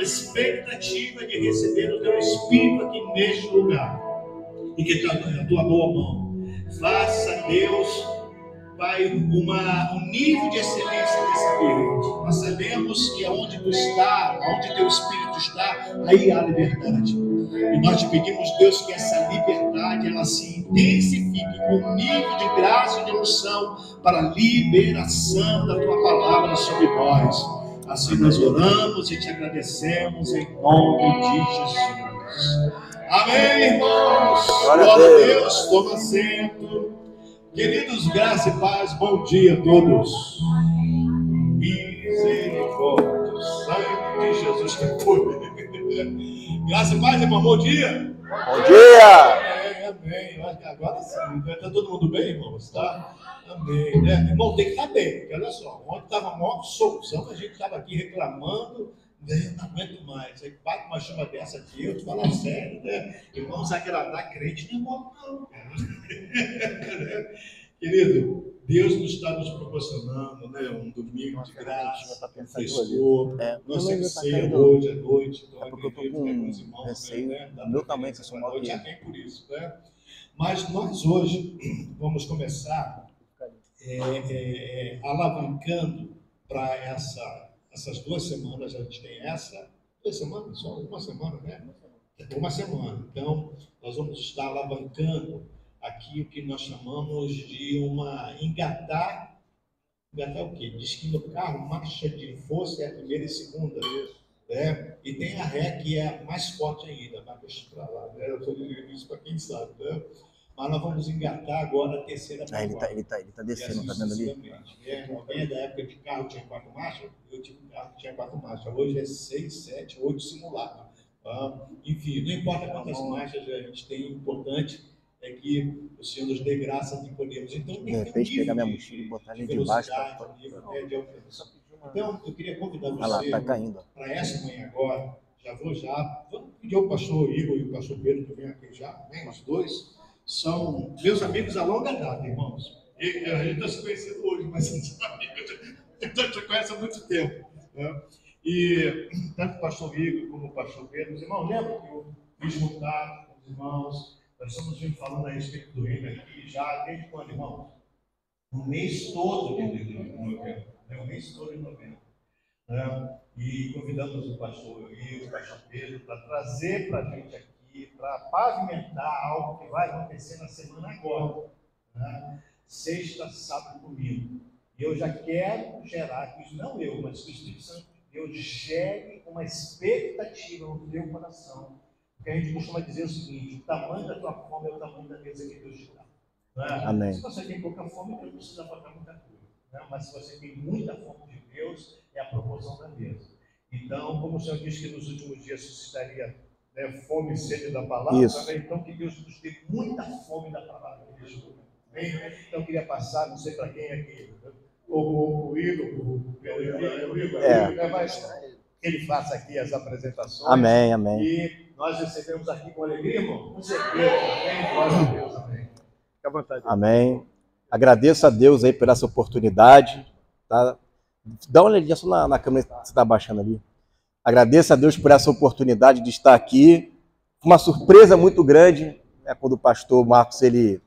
uma expectativa de receber o teu Espírito aqui neste lugar. E que a tua boa mão faça, Deus, Pai, um nível de excelência nesse ambiente. Nós sabemos que aonde tu está, aonde teu Espírito está, aí há liberdade. E nós te pedimos, Deus, que essa liberdade ela se intensifique com nível de graça e de unção para a liberação da tua palavra sobre nós. Assim nós oramos e te agradecemos em nome de Jesus. Amém, irmãos. Glória a Deus. Toma assento. Queridos, graça e paz, bom dia a todos. Misericórdia, sangue de Jesus que foi. Graça e paz, irmão, bom dia. Bom dia. Amém. Agora sim. Está todo mundo bem, irmãos? Tá? Amém. Irmão, tem que estar bem, porque olha só, ontem estava a maior solução, a gente estava aqui reclamando. Eu não aguento mais. Aí bate uma chuva dessa aqui, eu te falo sério, né? E vamos agradar crente, não é bom, não, cara. Querido, Deus está nos proporcionando, né, um domingo de graça, frescor. Nossa ceia hoje à noite. Então, porque eu estou com irmãos, receio do meu tamanho, que eu sou maior que já tem por isso, né? Mas nós hoje vamos começar alavancando para essas 2 semanas. A gente tem 2 semanas, só uma semana, né? Uma semana. Então, nós vamos estar alavancando aqui o que nós chamamos de engatar o quê? Diz que no carro, marcha de força é a primeira e segunda, né? E tem a ré que é mais forte ainda, mas deixa para lá, né? Eu estou dizendo isso para quem sabe, né? Mas nós vamos engatar agora a terceira marcha. Ele tá descendo, tá vendo ali? Alguém é da época de carro tinha 4 marchas? Eu tive um carro que tinha 4 marchas. Hoje é 6, 7, 8 simulado. Enfim, não importa quantas marchas a gente tem, o importante é que o Senhor nos dê graça de podermos. Então, de repente, pegar minha mochila e botar ali debaixo. Então, eu queria convidar você para essa manhã agora. Vamos pedir ao pastor Igor e o pastor Pedro que venham aqui já, né? Os dois são meus amigos a longa data, irmãos. A gente está se conhecendo hoje, mas são amigos, a gente se conhece há muito tempo, né? E tanto o pastor Igor como o pastor Pedro, os irmãos, lembra que eu fiz juntar com os irmãos? Nós estamos falando a respeito do reino aqui já desde quando, irmão? No mês todo de novembro. O mês todo de novembro. E convidamos o pastor e o pastor Pedro para trazer para a gente aqui, para pavimentar algo que vai acontecer na semana agora. Sexta, sábado e domingo. E eu já quero gerar, não eu, mas o Espírito Santo de Deus gere uma expectativa no teu coração. Porque a gente costuma dizer o seguinte: o tamanho da tua fome é o tamanho da mesa que Deus te dá. Amém. Se você tem pouca fome, Deus não precisa botar muita coisa. Mas se você tem muita fome de Deus, é a proporção da mesa. Então, como o Senhor disse que nos últimos dias suscitaria fome e sede da palavra, então que Deus nos dê muita fome da palavra que Deus deu. Então, eu queria passar, não sei para quem aqui, o Igor, mas ele faça aqui as apresentações. Amém, amém. E nós recebemos aqui com alegria, irmão? Com certeza. Amém. Glória a Deus. Amém. Fique à vontade. Amém. Agradeço a Deus aí por essa oportunidade. Tá? Dá uma olhadinha só na câmera que você está baixando ali. Agradeço a Deus por essa oportunidade de estar aqui. Uma surpresa muito grande, né, quando o pastor Marcos ele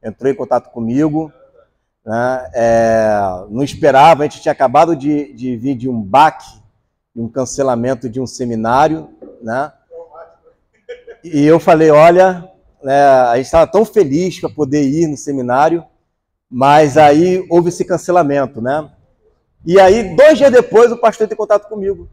entrou em contato comigo. Né, não esperava, a gente tinha acabado de vir de um baque, de um cancelamento de um seminário, né? E eu falei, olha, a gente estava tão feliz para poder ir no seminário, mas aí houve esse cancelamento, né? E aí, 2 dias depois, o pastor entrou em contato comigo.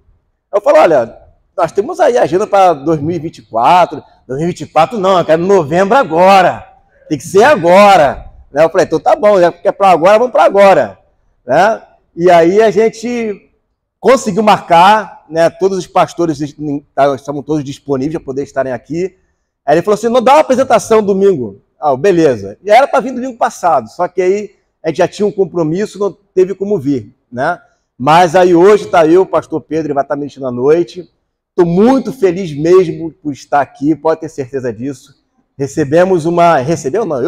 Eu falei, olha, nós temos aí a agenda para 2024. 2024 não, eu quero novembro agora. Tem que ser agora. Né? Eu falei, então tá bom, já que é para agora, vamos para agora. Né? E aí a gente conseguiu marcar, né? Todos os pastores estavam todos disponíveis para poder estarem aqui. Aí ele falou assim, não dá uma apresentação domingo. Beleza. Já era para vir domingo passado, só que aí a gente já tinha um compromisso, não teve como vir, né? Mas aí hoje está eu, o pastor Pedro, ele vai estar ministrando à noite. Estou muito feliz mesmo por estar aqui, pode ter certeza disso. Eu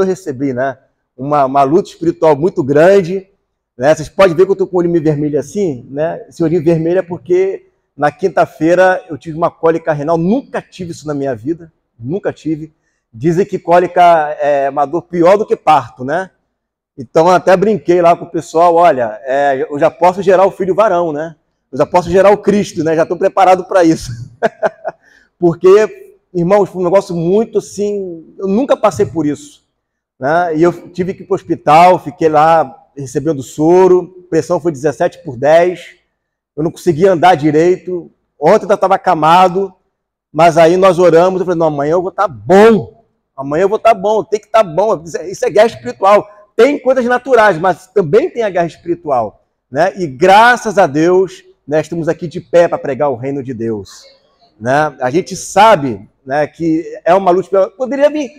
recebi, né? Uma luta espiritual muito grande. Né? Vocês podem ver que eu estou com o olho vermelho assim, né? Esse olhinho vermelho é porque Na quinta-feira eu tive uma cólica renal, nunca tive isso na minha vida, nunca tive. Dizem que cólica é uma dor pior do que parto, né? Então eu até brinquei lá com o pessoal, olha, eu já posso gerar o filho varão, né? Eu já posso gerar o Cristo, né? Já estou preparado para isso. Porque, irmãos, foi um negócio muito assim, eu nunca passei por isso, né? E eu tive que ir para o hospital, fiquei lá recebendo soro, pressão foi 17/10, eu não conseguia andar direito, ontem eu estava acamado, mas aí nós oramos, eu falei, não, amanhã eu vou estar bom, amanhã eu vou estar bom, tem que estar bom, isso é guerra espiritual, tem coisas naturais, mas também tem a guerra espiritual, né? E graças a Deus, né, estamos aqui de pé para pregar o reino de Deus, né? A gente sabe, né, que é uma luta, poderia vir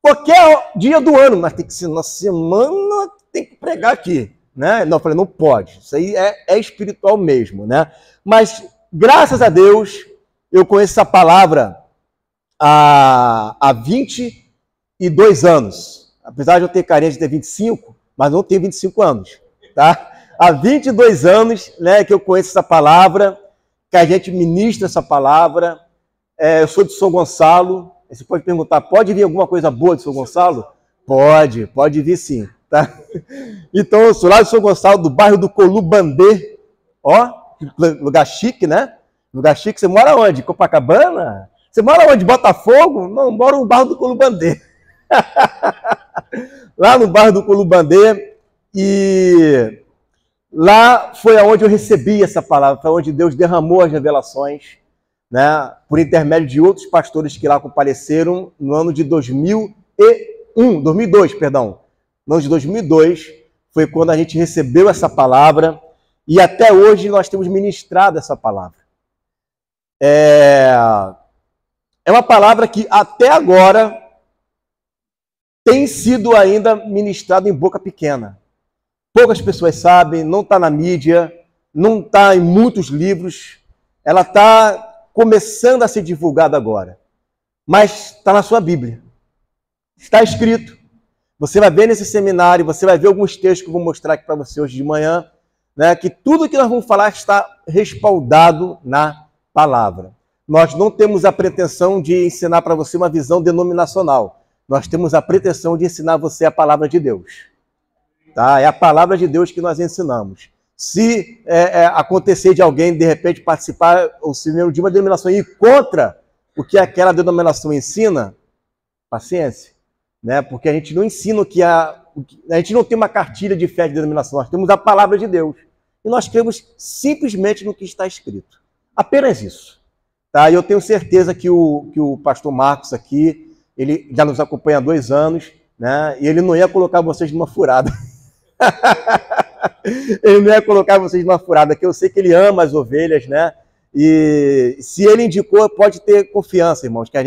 qualquer dia do ano, mas tem que ser na semana, tem que pregar aqui, né? Não, eu falei, não pode, isso aí é espiritual mesmo, né? Mas, graças a Deus, eu conheço essa palavra há 22 anos, apesar de eu ter carência de ter 25, mas não tenho 25 anos, tá? Há 22 anos, né, que eu conheço essa palavra, que a gente ministra essa palavra. Eu sou de São Gonçalo. Você pode perguntar, pode vir alguma coisa boa de São Gonçalo? Pode vir sim, tá? Então, eu sou lá de São Gonçalo, do bairro do Colubandê. Ó, lugar chique, né? Lugar chique. Você mora onde? Copacabana? Você mora onde? Botafogo? Não, moro no bairro do Colubandê. Lá no bairro do Colubandê. E lá foi onde eu recebi essa palavra, foi onde Deus derramou as revelações, né, por intermédio de outros pastores que lá compareceram no ano de 2002, perdão. No ano de 2002 foi quando a gente recebeu essa palavra e até hoje nós temos ministrado essa palavra. É uma palavra que até agora tem sido ainda ministrada em boca pequena. Poucas pessoas sabem, não está na mídia, não está em muitos livros, ela está começando a ser divulgada agora. Mas está na sua Bíblia. Está escrito. Você vai ver nesse seminário, você vai ver alguns textos que eu vou mostrar aqui para você hoje de manhã, né, que tudo que nós vamos falar está respaldado na palavra. Nós não temos a pretensão de ensinar para você uma visão denominacional. Nós temos a pretensão de ensinar você a palavra de Deus. Tá? É a palavra de Deus que nós ensinamos. Se acontecer de alguém, de repente, participar ou se membro de uma denominação e ir contra o que aquela denominação ensina, paciência, né? Porque a gente não ensina a gente não tem uma cartilha de fé de denominação, nós temos a palavra de Deus. E nós cremos simplesmente no que está escrito. Apenas isso. Tá? E eu tenho certeza que o pastor Marcos aqui, ele já nos acompanha há 2 anos, né? E ele não ia colocar vocês numa furada. Ele não ia colocar vocês numa furada, que eu sei que ele ama as ovelhas, né? E se ele indicou, pode ter confiança, irmãos, que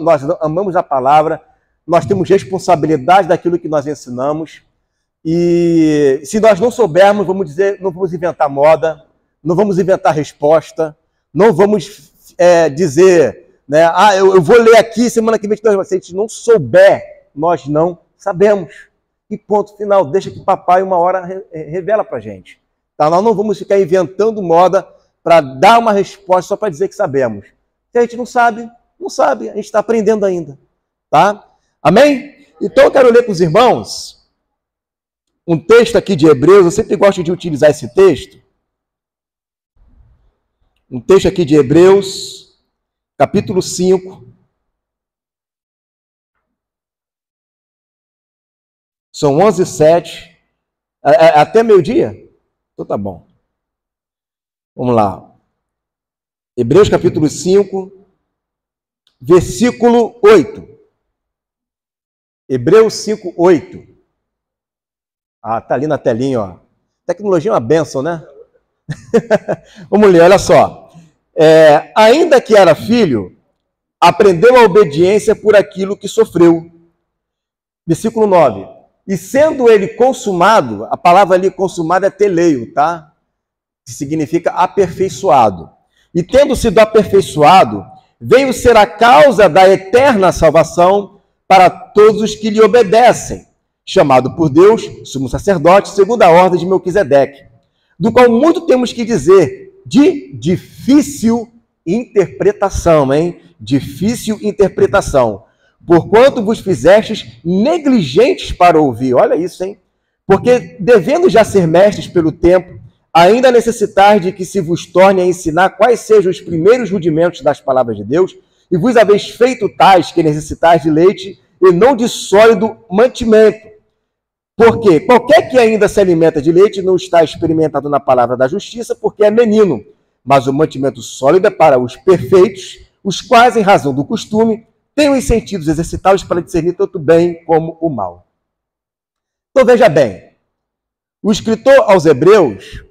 nós amamos a palavra, nós temos responsabilidade daquilo que nós ensinamos, e se nós não soubermos, vamos dizer, não vamos inventar moda, não vamos inventar resposta, não vamos dizer, né? Eu vou ler aqui, semana que vem, se a gente não souber, nós não sabemos. E ponto final, deixa que papai uma hora revela para a gente. Tá? Nós não vamos ficar inventando moda para dar uma resposta só para dizer que sabemos. Se a gente não sabe, a gente está aprendendo ainda. Tá? Amém? Então eu quero ler para os irmãos um texto aqui de Hebreus, eu sempre gosto de utilizar esse texto. Um texto aqui de Hebreus, capítulo 5. São 11h07. Até meio-dia? Então tá bom. Vamos lá. Hebreus capítulo 5, versículo 8. Hebreus 5, 8. Tá ali na telinha, ó. Tecnologia é uma bênção, né? Vamos ler, olha só. Ainda que era filho, aprendeu a obediência por aquilo que sofreu. Versículo 9. E sendo ele consumado, a palavra ali consumado é teleio, tá? Que significa aperfeiçoado. E tendo sido aperfeiçoado, veio ser a causa da eterna salvação para todos os que lhe obedecem, chamado por Deus, sumo sacerdote, segundo a ordem de Melquisedeque, do qual muito temos que dizer, de difícil interpretação, hein? Difícil interpretação. Porquanto vos fizestes negligentes para ouvir. Olha isso, hein? Porque, devendo já ser mestres pelo tempo, ainda necessitais de que se vos torne a ensinar quais sejam os primeiros rudimentos das palavras de Deus, e vos haveis feito tais que necessitais de leite e não de sólido mantimento. Porque qualquer que ainda se alimenta de leite não está experimentado na palavra da justiça, porque é menino. Mas o mantimento sólido é para os perfeitos, os quais, em razão do costume, têm os sentidos exercitados para discernir tanto o bem como o mal. Então veja bem, o escritor aos Hebreus,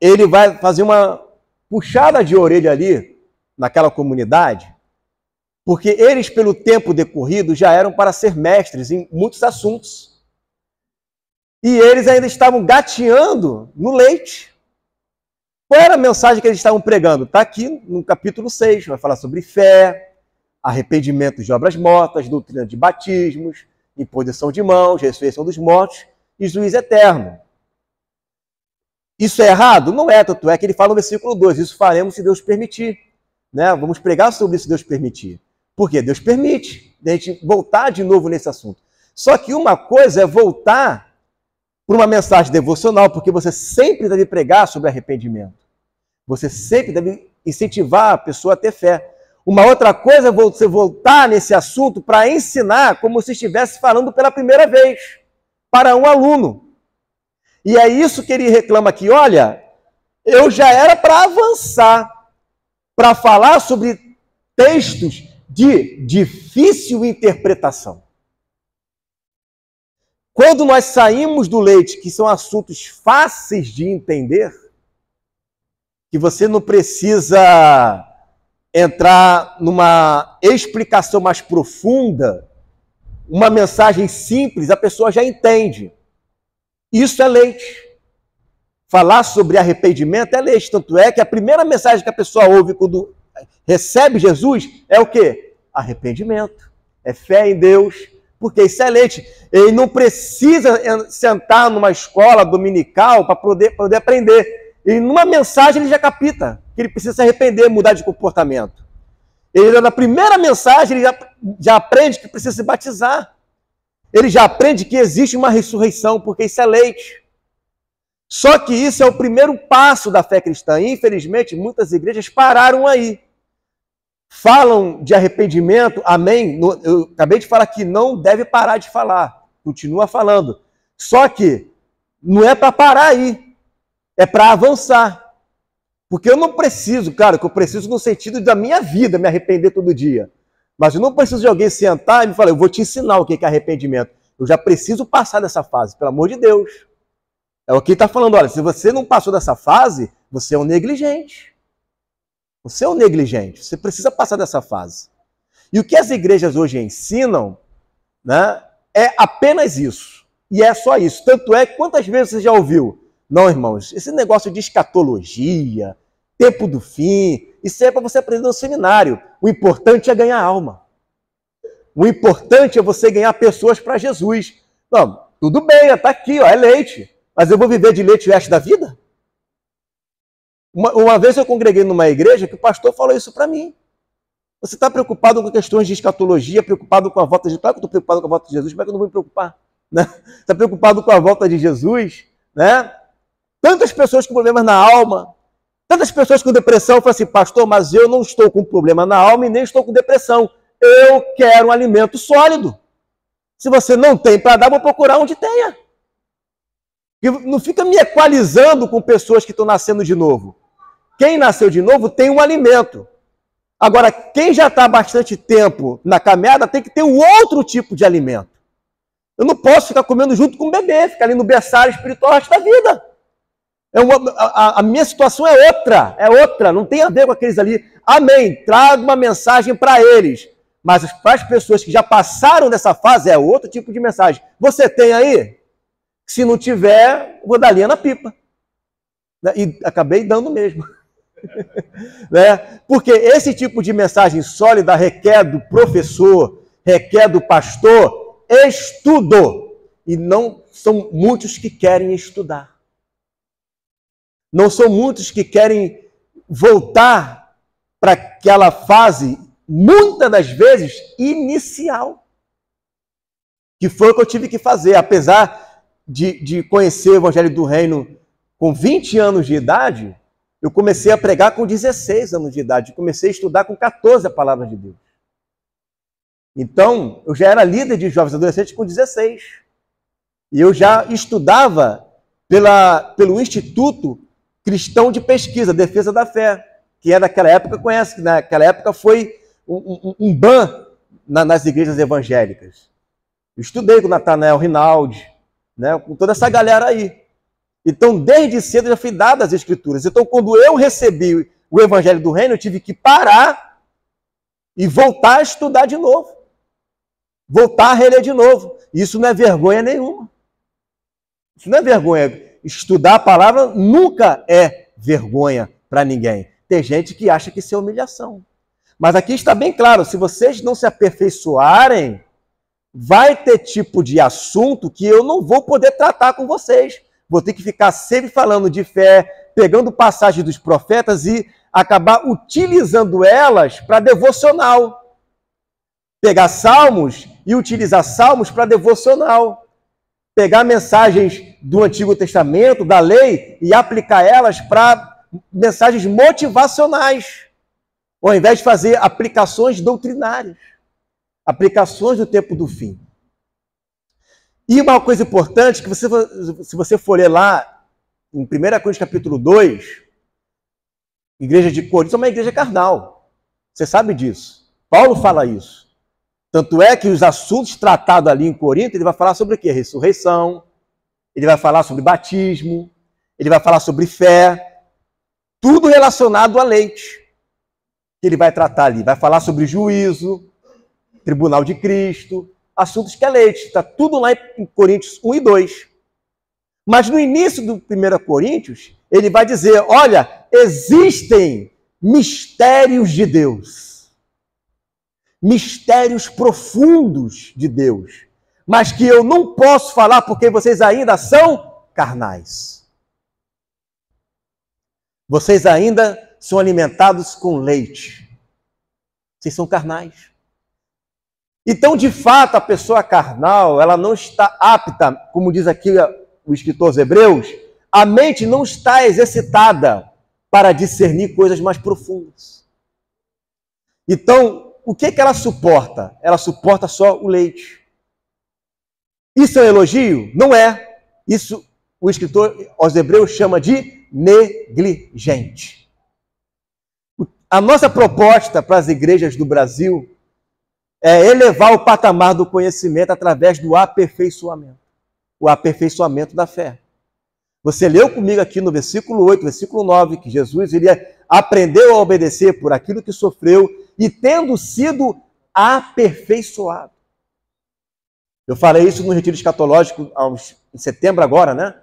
ele vai fazer uma puxada de orelha ali, naquela comunidade, porque eles, pelo tempo decorrido, já eram para ser mestres em muitos assuntos. E eles ainda estavam gateando no leite. Qual era a mensagem que eles estavam pregando? Está aqui no capítulo 6, vai falar sobre fé, arrependimento de obras mortas, doutrina de batismos, imposição de mãos, ressurreição dos mortos e juízo eterno. Isso é errado? Não é, tanto é que ele fala no versículo 2, isso faremos se Deus permitir. Né? Vamos pregar sobre isso se Deus permitir. Por quê? Deus permite a gente voltar de novo nesse assunto. Só que uma coisa é voltar por uma mensagem devocional, porque você sempre deve pregar sobre arrependimento. Você sempre deve incentivar a pessoa a ter fé. Uma outra coisa é você voltar nesse assunto para ensinar como se estivesse falando pela primeira vez para um aluno. E é isso que ele reclama aqui. Olha, eu já era para avançar, para falar sobre textos de difícil interpretação. Quando nós saímos do leite, que são assuntos fáceis de entender, que você não precisa entrar numa explicação mais profunda, uma mensagem simples, a pessoa já entende. Isso é leite. Falar sobre arrependimento é leite. Tanto é que a primeira mensagem que a pessoa ouve quando recebe Jesus é o quê? Arrependimento. É fé em Deus. Porque isso é leite. Ele não precisa sentar numa escola dominical para poder aprender. E numa mensagem ele já capta que ele precisa se arrepender, mudar de comportamento. Ele, na primeira mensagem, ele já aprende que precisa se batizar. Ele já aprende que existe uma ressurreição, porque isso é leite. Só que isso é o primeiro passo da fé cristã. E, infelizmente, muitas igrejas pararam aí. Falam de arrependimento, amém? Eu acabei de falar que não deve parar de falar. Continua falando. Só que não é para parar aí. É para avançar. Porque eu não preciso, cara, que eu preciso no sentido da minha vida me arrepender todo dia. Mas eu não preciso de alguém sentar e me falar, eu vou te ensinar o que é arrependimento. Eu já preciso passar dessa fase, pelo amor de Deus. É o que está falando, olha, se você não passou dessa fase, você é um negligente. Você é um negligente, você precisa passar dessa fase. E o que as igrejas hoje ensinam, né, é apenas isso. E é só isso. Tanto é que quantas vezes você já ouviu? Não, irmãos, esse negócio de escatologia, tempo do fim, isso é para você aprender no seminário. O importante é ganhar alma. O importante é você ganhar pessoas para Jesus. Não, tudo bem, está aqui, ó, é leite. Mas eu vou viver de leite o resto da vida? Uma vez eu congreguei numa igreja que o pastor falou isso para mim. Você está preocupado com questões de escatologia, preocupado com a volta de Jesus? Claro que eu estou preocupado com a volta de Jesus, como é que eu não vou me preocupar? Né? Está preocupado com a volta de Jesus? Né? Tantas pessoas com problemas na alma, tantas pessoas com depressão, falam assim, pastor, mas eu não estou com problema na alma e nem estou com depressão. Eu quero um alimento sólido. Se você não tem para dar, vou procurar onde tenha. E não fica me equalizando com pessoas que estão nascendo de novo. Quem nasceu de novo tem um alimento. Agora, quem já está há bastante tempo na caminhada tem que ter um outro tipo de alimento. Eu não posso ficar comendo junto com o bebê, ficar ali no berçário espiritual o resto da vida. A minha situação é outra, não tem a ver com aqueles ali. Amém, traga uma mensagem para eles. Mas para as pessoas que já passaram dessa fase, é outro tipo de mensagem. Você tem aí? Se não tiver, vou dar linha na pipa. E acabei dando mesmo. Né? Porque esse tipo de mensagem sólida requer do professor, requer do pastor estudo. E não são muitos que querem estudar. Não são muitos que querem voltar para aquela fase, muitas das vezes, inicial. Que foi o que eu tive que fazer. Apesar de conhecer o Evangelho do Reino com 20 anos de idade, eu comecei a pregar com 16 anos de idade. Comecei a estudar com 14 a palavra de Deus. Então, eu já era líder de jovens adolescentes com 16. E eu já estudava pelo Instituto Cristão de Pesquisa, Defesa da Fé, que é daquela época, conhece, que naquela época foi um ban nas igrejas evangélicas. Eu estudei com o Natanael Rinaldi, né, com toda essa galera aí. Então, desde cedo, eu já fui dado as Escrituras. Então, quando eu recebi o Evangelho do Reino, eu tive que parar e voltar a estudar de novo. Voltar a reler de novo. Isso não é vergonha nenhuma. Isso não é vergonha. Estudar a palavra nunca é vergonha para ninguém. Tem gente que acha que isso é humilhação. Mas aqui está bem claro, se vocês não se aperfeiçoarem, vai ter tipo de assunto que eu não vou poder tratar com vocês. Vou ter que ficar sempre falando de fé, pegando passagens dos profetas e acabar utilizando elas para devocional. Pegar salmos e utilizar salmos para devocional. Pegar mensagens do Antigo Testamento, da lei, e aplicar elas para mensagens motivacionais, ao invés de fazer aplicações doutrinárias, aplicações do tempo do fim. E uma coisa importante, que se você for ler lá, em 1 Coríntios capítulo 2, igreja de Corinto é uma igreja carnal. Você sabe disso. Paulo fala isso. Tanto é que os assuntos tratados ali em Corinto, ele vai falar sobre o quê? Ressurreição, ele vai falar sobre batismo, ele vai falar sobre fé, tudo relacionado a leite. Que ele vai tratar ali. Vai falar sobre juízo, tribunal de Cristo, assuntos que é leite. Está tudo lá em Coríntios 1 e 2. Mas no início do 1 Coríntios, ele vai dizer, olha, existem mistérios de Deus. Mistérios profundos de Deus. Mas que eu não posso falar porque vocês ainda são carnais. Vocês ainda são alimentados com leite. Vocês são carnais. Então, de fato, a pessoa carnal, ela não está apta, como diz aqui o escritor aos Hebreus, a mente não está exercitada para discernir coisas mais profundas. Então, o que ela suporta? Ela suporta só o leite. Isso é um elogio? Não é. Isso o escritor aos Hebreus chama de negligente. A nossa proposta para as igrejas do Brasil é elevar o patamar do conhecimento através do aperfeiçoamento. O aperfeiçoamento da fé. Você leu comigo aqui no versículo 8, versículo 9, que Jesus aprendeu a obedecer por aquilo que sofreu e tendo sido aperfeiçoado. Eu falei isso no retiro escatológico em setembro agora, né?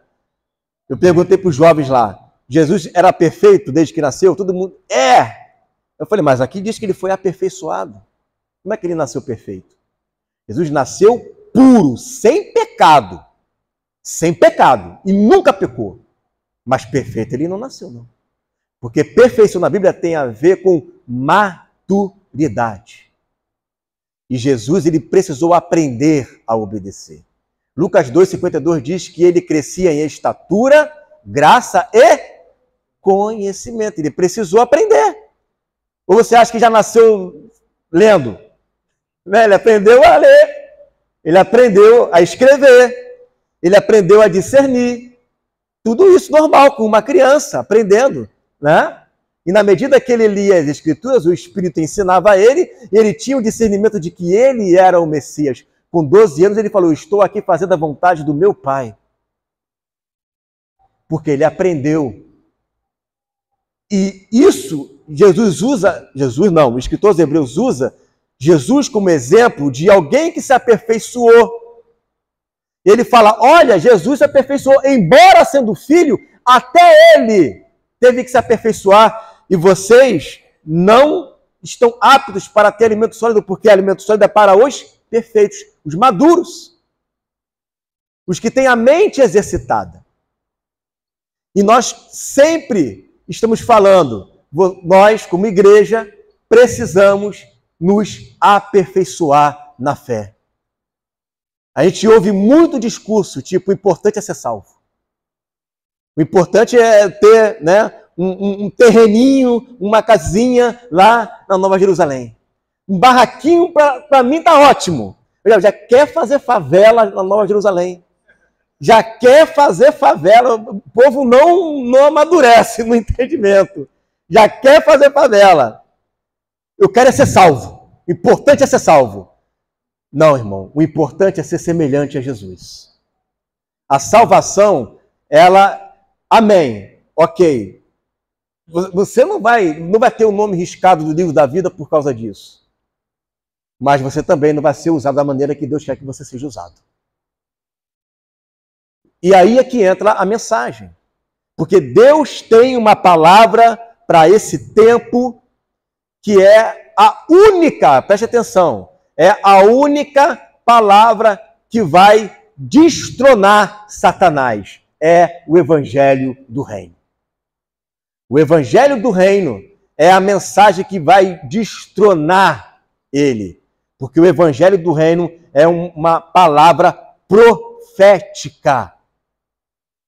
Eu perguntei para os jovens lá, Jesus era perfeito desde que nasceu? Todo mundo, é! Eu falei, mas aqui diz que ele foi aperfeiçoado. Como é que ele nasceu perfeito? Jesus nasceu puro, sem pecado. Sem pecado. E nunca pecou. Mas perfeito ele não nasceu, não. Porque perfeição na Bíblia tem a ver com maturidade. E Jesus, ele precisou aprender a obedecer. Lucas 2,52 diz que ele crescia em estatura, graça e conhecimento. Ele precisou aprender. Ou você acha que já nasceu lendo? Ele aprendeu a ler, ele aprendeu a escrever, ele aprendeu a discernir. Tudo isso normal, com uma criança, aprendendo, né? E na medida que ele lia as Escrituras, o Espírito ensinava a ele, e ele tinha o discernimento de que ele era o Messias. Com 12 anos ele falou, estou aqui fazendo a vontade do meu Pai. Porque ele aprendeu. E isso, o escritor aos Hebreus usa Jesus como exemplo de alguém que se aperfeiçoou. Ele fala, olha, Jesus se aperfeiçoou, embora sendo filho, até ele teve que se aperfeiçoar, e vocês não estão aptos para ter alimento sólido, porque alimento sólido é para os perfeitos, os maduros, os que têm a mente exercitada. E nós sempre estamos falando, nós, como igreja, precisamos nos aperfeiçoar na fé. A gente ouve muito discurso, tipo, o importante é ser salvo. O importante é ter, né, um terreninho, uma casinha lá na Nova Jerusalém. Um barraquinho, para mim, tá ótimo. Já quer fazer favela na Nova Jerusalém. Já quer fazer favela. O povo não amadurece no entendimento. Já quer fazer favela. Eu quero é ser salvo. O importante é ser salvo. Não, irmão. O importante é ser semelhante a Jesus. A salvação, ela... Amém. Ok. Você não vai ter o nome riscado do livro da vida por causa disso. Mas você também não vai ser usado da maneira que Deus quer que você seja usado. E aí é que entra a mensagem. Porque Deus tem uma palavra para esse tempo que é a única, preste atenção, é a única palavra que vai destronar Satanás. É o Evangelho do Reino. O Evangelho do Reino é a mensagem que vai destronar ele. Porque o Evangelho do Reino é uma palavra profética.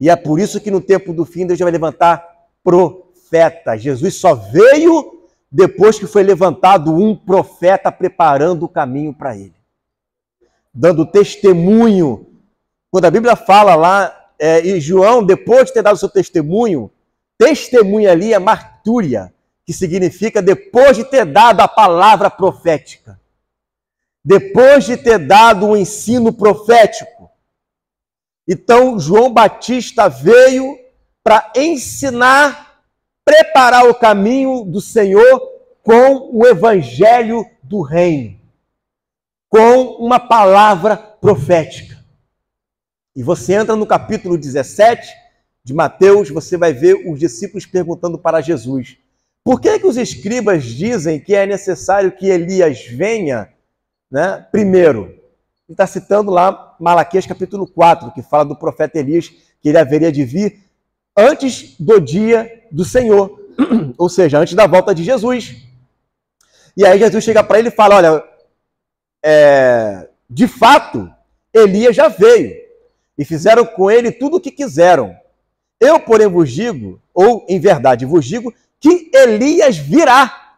E é por isso que no tempo do fim Deus vai levantar profetas. Jesus só veio depois que foi levantado um profeta preparando o caminho para ele. Dando testemunho. Quando a Bíblia fala lá, e João, depois de ter dado o seu testemunho, testemunha ali é martúria, que significa depois de ter dado a palavra profética. Depois de ter dado o ensino profético. Então, João Batista veio para ensinar, preparar o caminho do Senhor com o Evangelho do Reino, com uma palavra profética. E você entra no capítulo 17 de Mateus, você vai ver os discípulos perguntando para Jesus: por que os escribas dizem que é necessário que Elias venha, né, primeiro? Ele está citando lá Malaquias capítulo 4, que fala do profeta Elias, que ele haveria de vir antes do dia do Senhor, ou seja, antes da volta de Jesus. E aí Jesus chega para ele e fala: olha, de fato, Elias já veio, e fizeram com ele tudo o que quiseram. Eu, porém, vos digo, ou em verdade vos digo, que Elias virá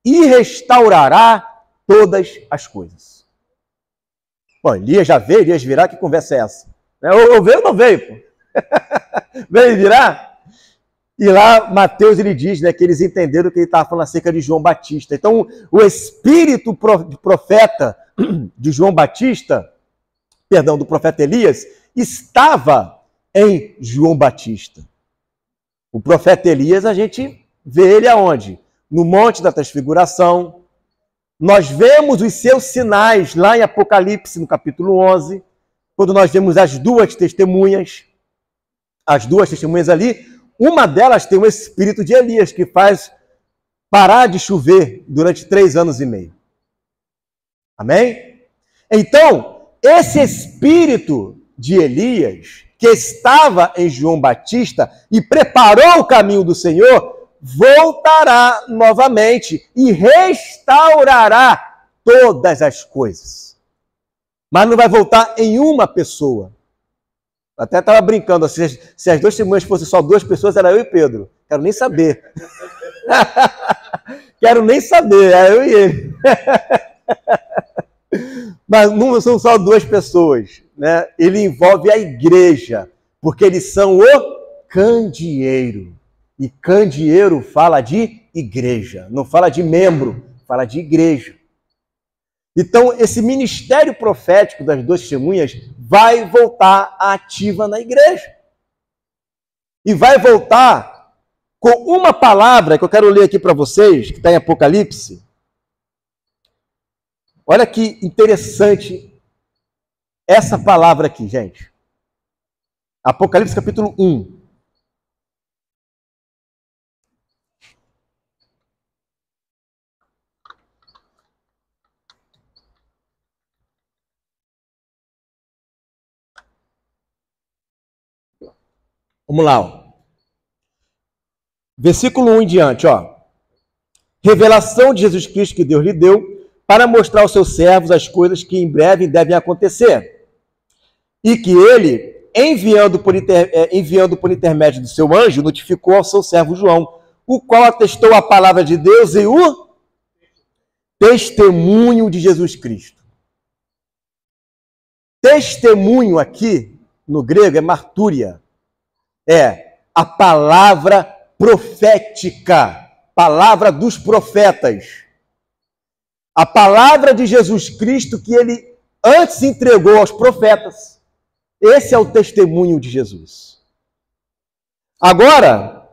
e restaurará todas as coisas. Bom, Elias já veio, Elias virá, que conversa é essa? Ou veio ou não veio, pô? Veio e virá? E lá, Mateus, ele diz, né, que eles entenderam que ele estava falando acerca de João Batista. Então, o espírito profeta de João Batista, perdão, do profeta Elias, estava em João Batista. O profeta Elias, a gente vê ele aonde? No Monte da Transfiguração. Nós vemos os seus sinais lá em Apocalipse, no capítulo 11, quando nós vemos as duas testemunhas ali, uma delas tem o espírito de Elias, que faz parar de chover durante 3 anos e meio. Amém? Então, esse espírito de Elias, que estava em João Batista e preparou o caminho do Senhor, voltará novamente e restaurará todas as coisas. Mas não vai voltar em uma pessoa. Até estava brincando, se as duas testemunhas fossem só 2 pessoas, era eu e Pedro. Quero nem saber. Quero nem saber, é eu e ele. Mas não são só 2 pessoas, né? Ele envolve a igreja, porque eles são o candeeiro. E candeeiro fala de igreja, não fala de membro, fala de igreja. Então, esse ministério profético das 2 testemunhas vai voltar ativa na igreja. E vai voltar com uma palavra que eu quero ler aqui para vocês, que está em Apocalipse. Olha que interessante essa palavra aqui, gente. Apocalipse capítulo 1. Vamos lá. Ó. Versículo 1 em diante, ó. Revelação de Jesus Cristo que Deus lhe deu para mostrar aos seus servos as coisas que em breve devem acontecer. E que ele, enviando por intermédio do seu anjo, notificou ao seu servo João, o qual atestou a palavra de Deus e o testemunho de Jesus Cristo. Testemunho aqui, no grego, é martúria. É a palavra profética, palavra dos profetas. A palavra de Jesus Cristo que ele antes entregou aos profetas. Esse é o testemunho de Jesus. Agora,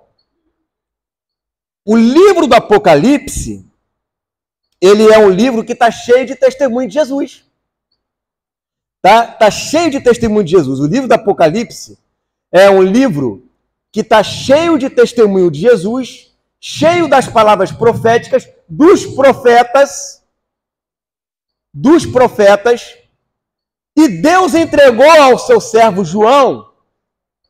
o livro do Apocalipse, ele é um livro que está cheio de testemunho de Jesus. Tá cheio de testemunho de Jesus. O livro do Apocalipse é um livro que está cheio de testemunho de Jesus, cheio das palavras proféticas dos profetas, e Deus entregou ao seu servo João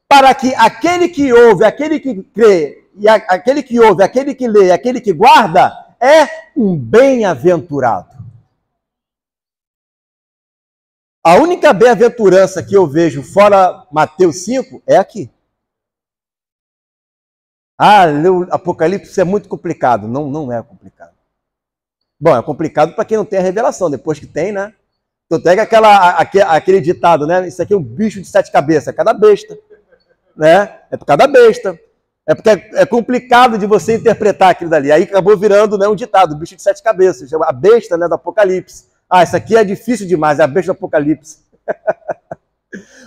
para que aquele que ouve, aquele que crê, e aquele que ouve, aquele que lê, aquele que guarda, é um bem-aventurado. A única bem-aventurança que eu vejo fora Mateus 5 é aqui. Ler o Apocalipse é muito complicado. Não é complicado. Bom, é complicado para quem não tem a revelação. Depois que tem, né? Então pega aquele ditado, né? Isso aqui é um bicho de 7 cabeças. É cada besta. Né? É por cada besta. É porque é complicado de você interpretar aquilo dali. Aí acabou virando, né, um ditado, bicho de 7 cabeças. A besta, né, do Apocalipse. Isso aqui é difícil demais, é a besta do Apocalipse.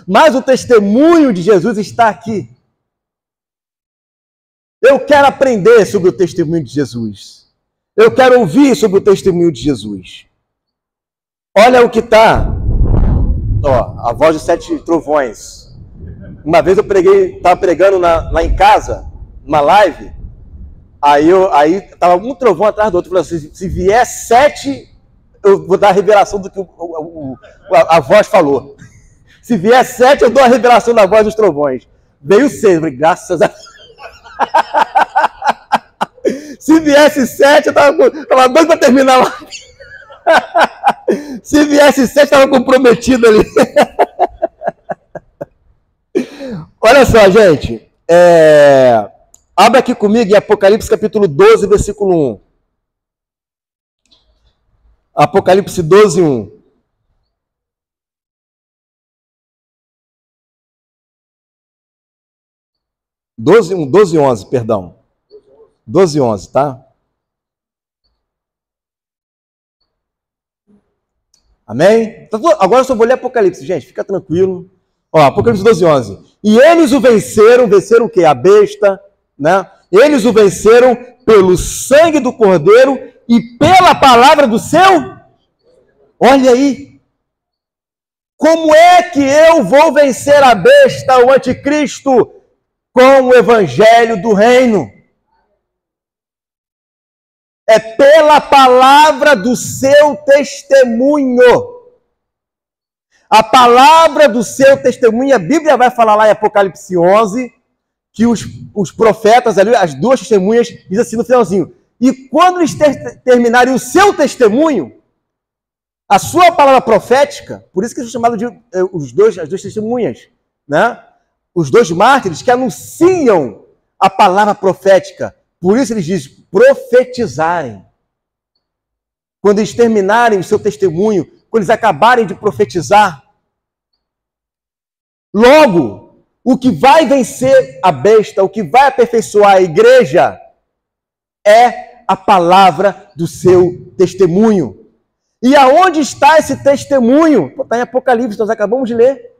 Mas o testemunho de Jesus está aqui. Eu quero aprender sobre o testemunho de Jesus. Eu quero ouvir sobre o testemunho de Jesus. Olha o que está. A voz dos 7 trovões. Uma vez eu estava pregando lá em casa, numa live, aí estava um trovão atrás do outro. Eu falei assim, se vier 7... eu vou dar a revelação do que a voz falou. Se vier 7, eu dou a revelação da voz dos trovões. Veio 6, eu falei, graças a Deus. Se viesse 7, eu estava doido para terminar lá. Se viesse 7, eu estava comprometido ali. Olha só, gente. Abre aqui comigo em Apocalipse capítulo 12, versículo 1. Apocalipse 12, 1. 12, 11, perdão. 12, 11, tá? Amém? Agora eu só vou ler Apocalipse, gente, fica tranquilo. Apocalipse 12, 11. E eles o venceram o quê? A besta, né? Eles o venceram pelo sangue do Cordeiro e pela palavra do seu... Olha aí. Como é que eu vou vencer a besta, o anticristo, com o evangelho do reino? É pela palavra do seu testemunho. A palavra do seu testemunho, a Bíblia vai falar lá em Apocalipse 11, que os profetas ali, as duas testemunhas, diz assim no finalzinho, e quando eles terminarem o seu testemunho, a sua palavra profética, por isso que eles são chamados de as duas testemunhas, né? Os dois mártires que anunciam a palavra profética. Por isso eles dizem profetizarem. Quando eles terminarem o seu testemunho, quando eles acabarem de profetizar, logo, o que vai vencer a besta, o que vai aperfeiçoar a igreja, é a palavra do seu testemunho. E aonde está esse testemunho? Está em Apocalipse, nós acabamos de ler.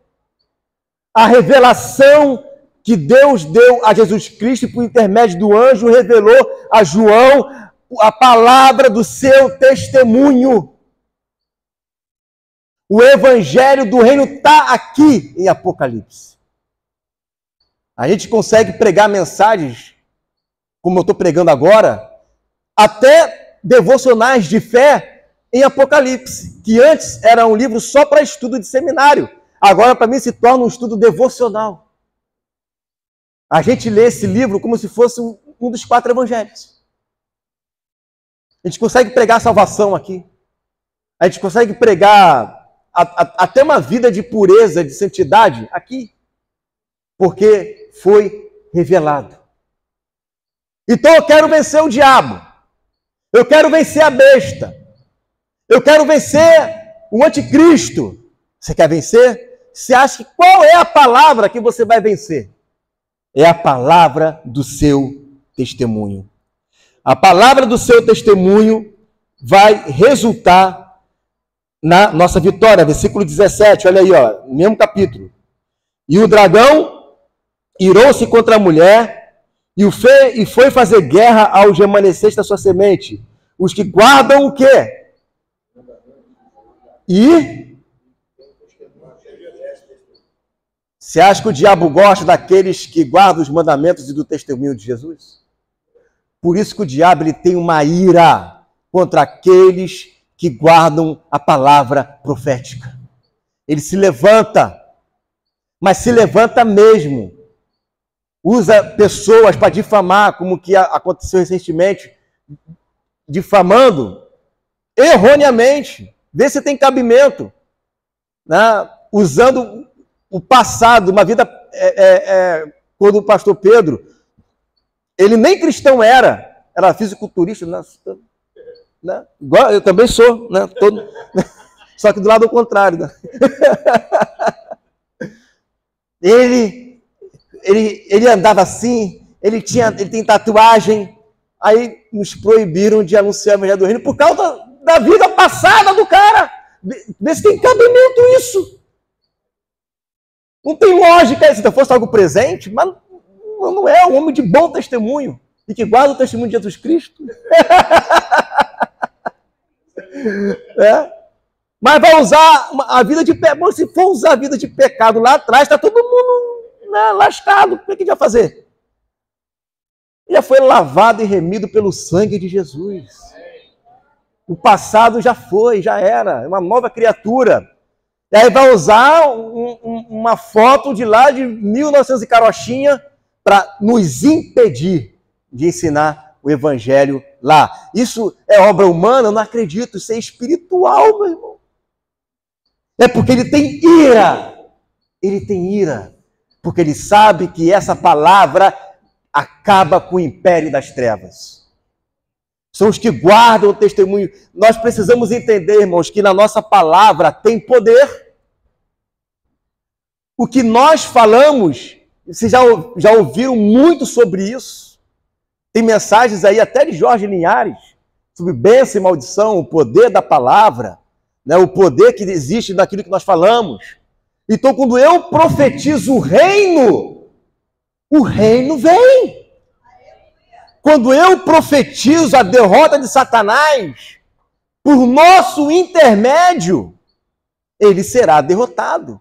A revelação que Deus deu a Jesus Cristo por intermédio do anjo revelou a João a palavra do seu testemunho. O evangelho do reino está aqui em Apocalipse. A gente consegue pregar mensagens, como eu estou pregando agora, até devocionais de fé, em Apocalipse, que antes era um livro só para estudo de seminário. Agora, para mim, se torna um estudo devocional. A gente lê esse livro como se fosse um dos 4 evangelhos. A gente consegue pregar salvação aqui. A gente consegue pregar até uma vida de pureza, de santidade aqui. Porque foi revelado. Então eu quero vencer o diabo. Eu quero vencer a besta. Eu quero vencer o anticristo. Você quer vencer? Você acha que qual é a palavra que você vai vencer? É a palavra do seu testemunho. A palavra do seu testemunho vai resultar na nossa vitória. Versículo 17, olha aí, ó, mesmo capítulo. E o dragão irou-se contra a mulher e foi fazer guerra aos remanescentes da sua semente. Os que guardam o quê? E você acha que o diabo gosta daqueles que guardam os mandamentos e do testemunho de Jesus? Por isso que o diabo ele tem uma ira contra aqueles que guardam a palavra profética. Ele se levanta, mas se levanta mesmo. Usa pessoas para difamar, como que aconteceu recentemente, difamando erroneamente. Vê se tem cabimento, né? Usando o passado, uma vida, quando o pastor Pedro, ele nem cristão era fisiculturista, né? Igual eu também sou, né? Só que do lado contrário. Né? Ele andava assim, ele tem tatuagem, aí nos proibiram de anunciar o evangelho do reino por causa da vida passada do cara. Vê se tem cabimento isso. Não tem lógica. Se fosse algo presente, mas não é um homem de bom testemunho e que guarda o testemunho de Jesus Cristo. Mas vai usar a vida de pecado. Se for usar a vida de pecado lá atrás, está todo mundo, né, lascado. O que a gente vai fazer? Ele já foi lavado e remido pelo sangue de Jesus. O passado já foi, já era. É uma nova criatura. E aí vai usar uma foto de lá de 1900 e carochinha para nos impedir de ensinar o evangelho lá. Isso é obra humana? Eu não acredito. Isso é espiritual, meu irmão. É porque ele tem ira. Ele tem ira. Porque ele sabe que essa palavra acaba com o império das trevas. São os que guardam o testemunho. Nós precisamos entender, irmãos, que na nossa palavra tem poder. O que nós falamos, vocês já ouviram muito sobre isso. Tem mensagens aí até de Jorge Linhares, sobre bênção e maldição, o poder da palavra, né, o poder que existe naquilo que nós falamos. Então, quando eu profetizo o reino vem. Quando eu profetizo a derrota de Satanás, por nosso intermédio, ele será derrotado.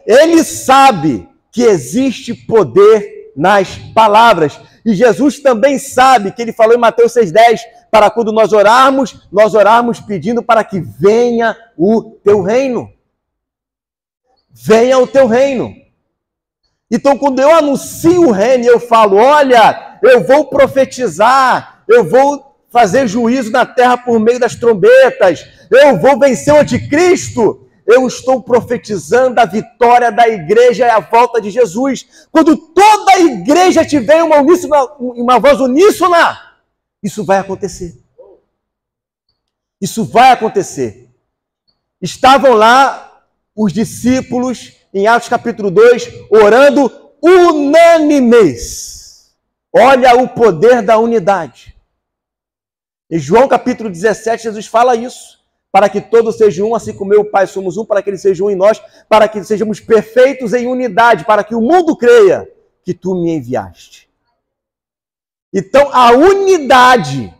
Ele sabe que existe poder nas palavras. E Jesus também sabe, que ele falou em Mateus 6,10, para quando nós orarmos pedindo para que venha o teu reino. Venha o teu reino. Então, quando eu anuncio o reino, eu falo, olha, eu vou profetizar, eu vou fazer juízo na terra por meio das trombetas, eu vou vencer o anticristo, eu estou profetizando a vitória da igreja e a volta de Jesus. Quando toda a igreja tiver uma voz uníssona, isso vai acontecer. Isso vai acontecer. Estavam lá os discípulos, em Atos capítulo 2, orando unânimes. Olha o poder da unidade. Em João capítulo 17, Jesus fala isso. Para que todos sejam um, assim como eu e o Pai somos um, para que eles sejam um em nós, para que sejamos perfeitos em unidade, para que o mundo creia que tu me enviaste. Então, a unidade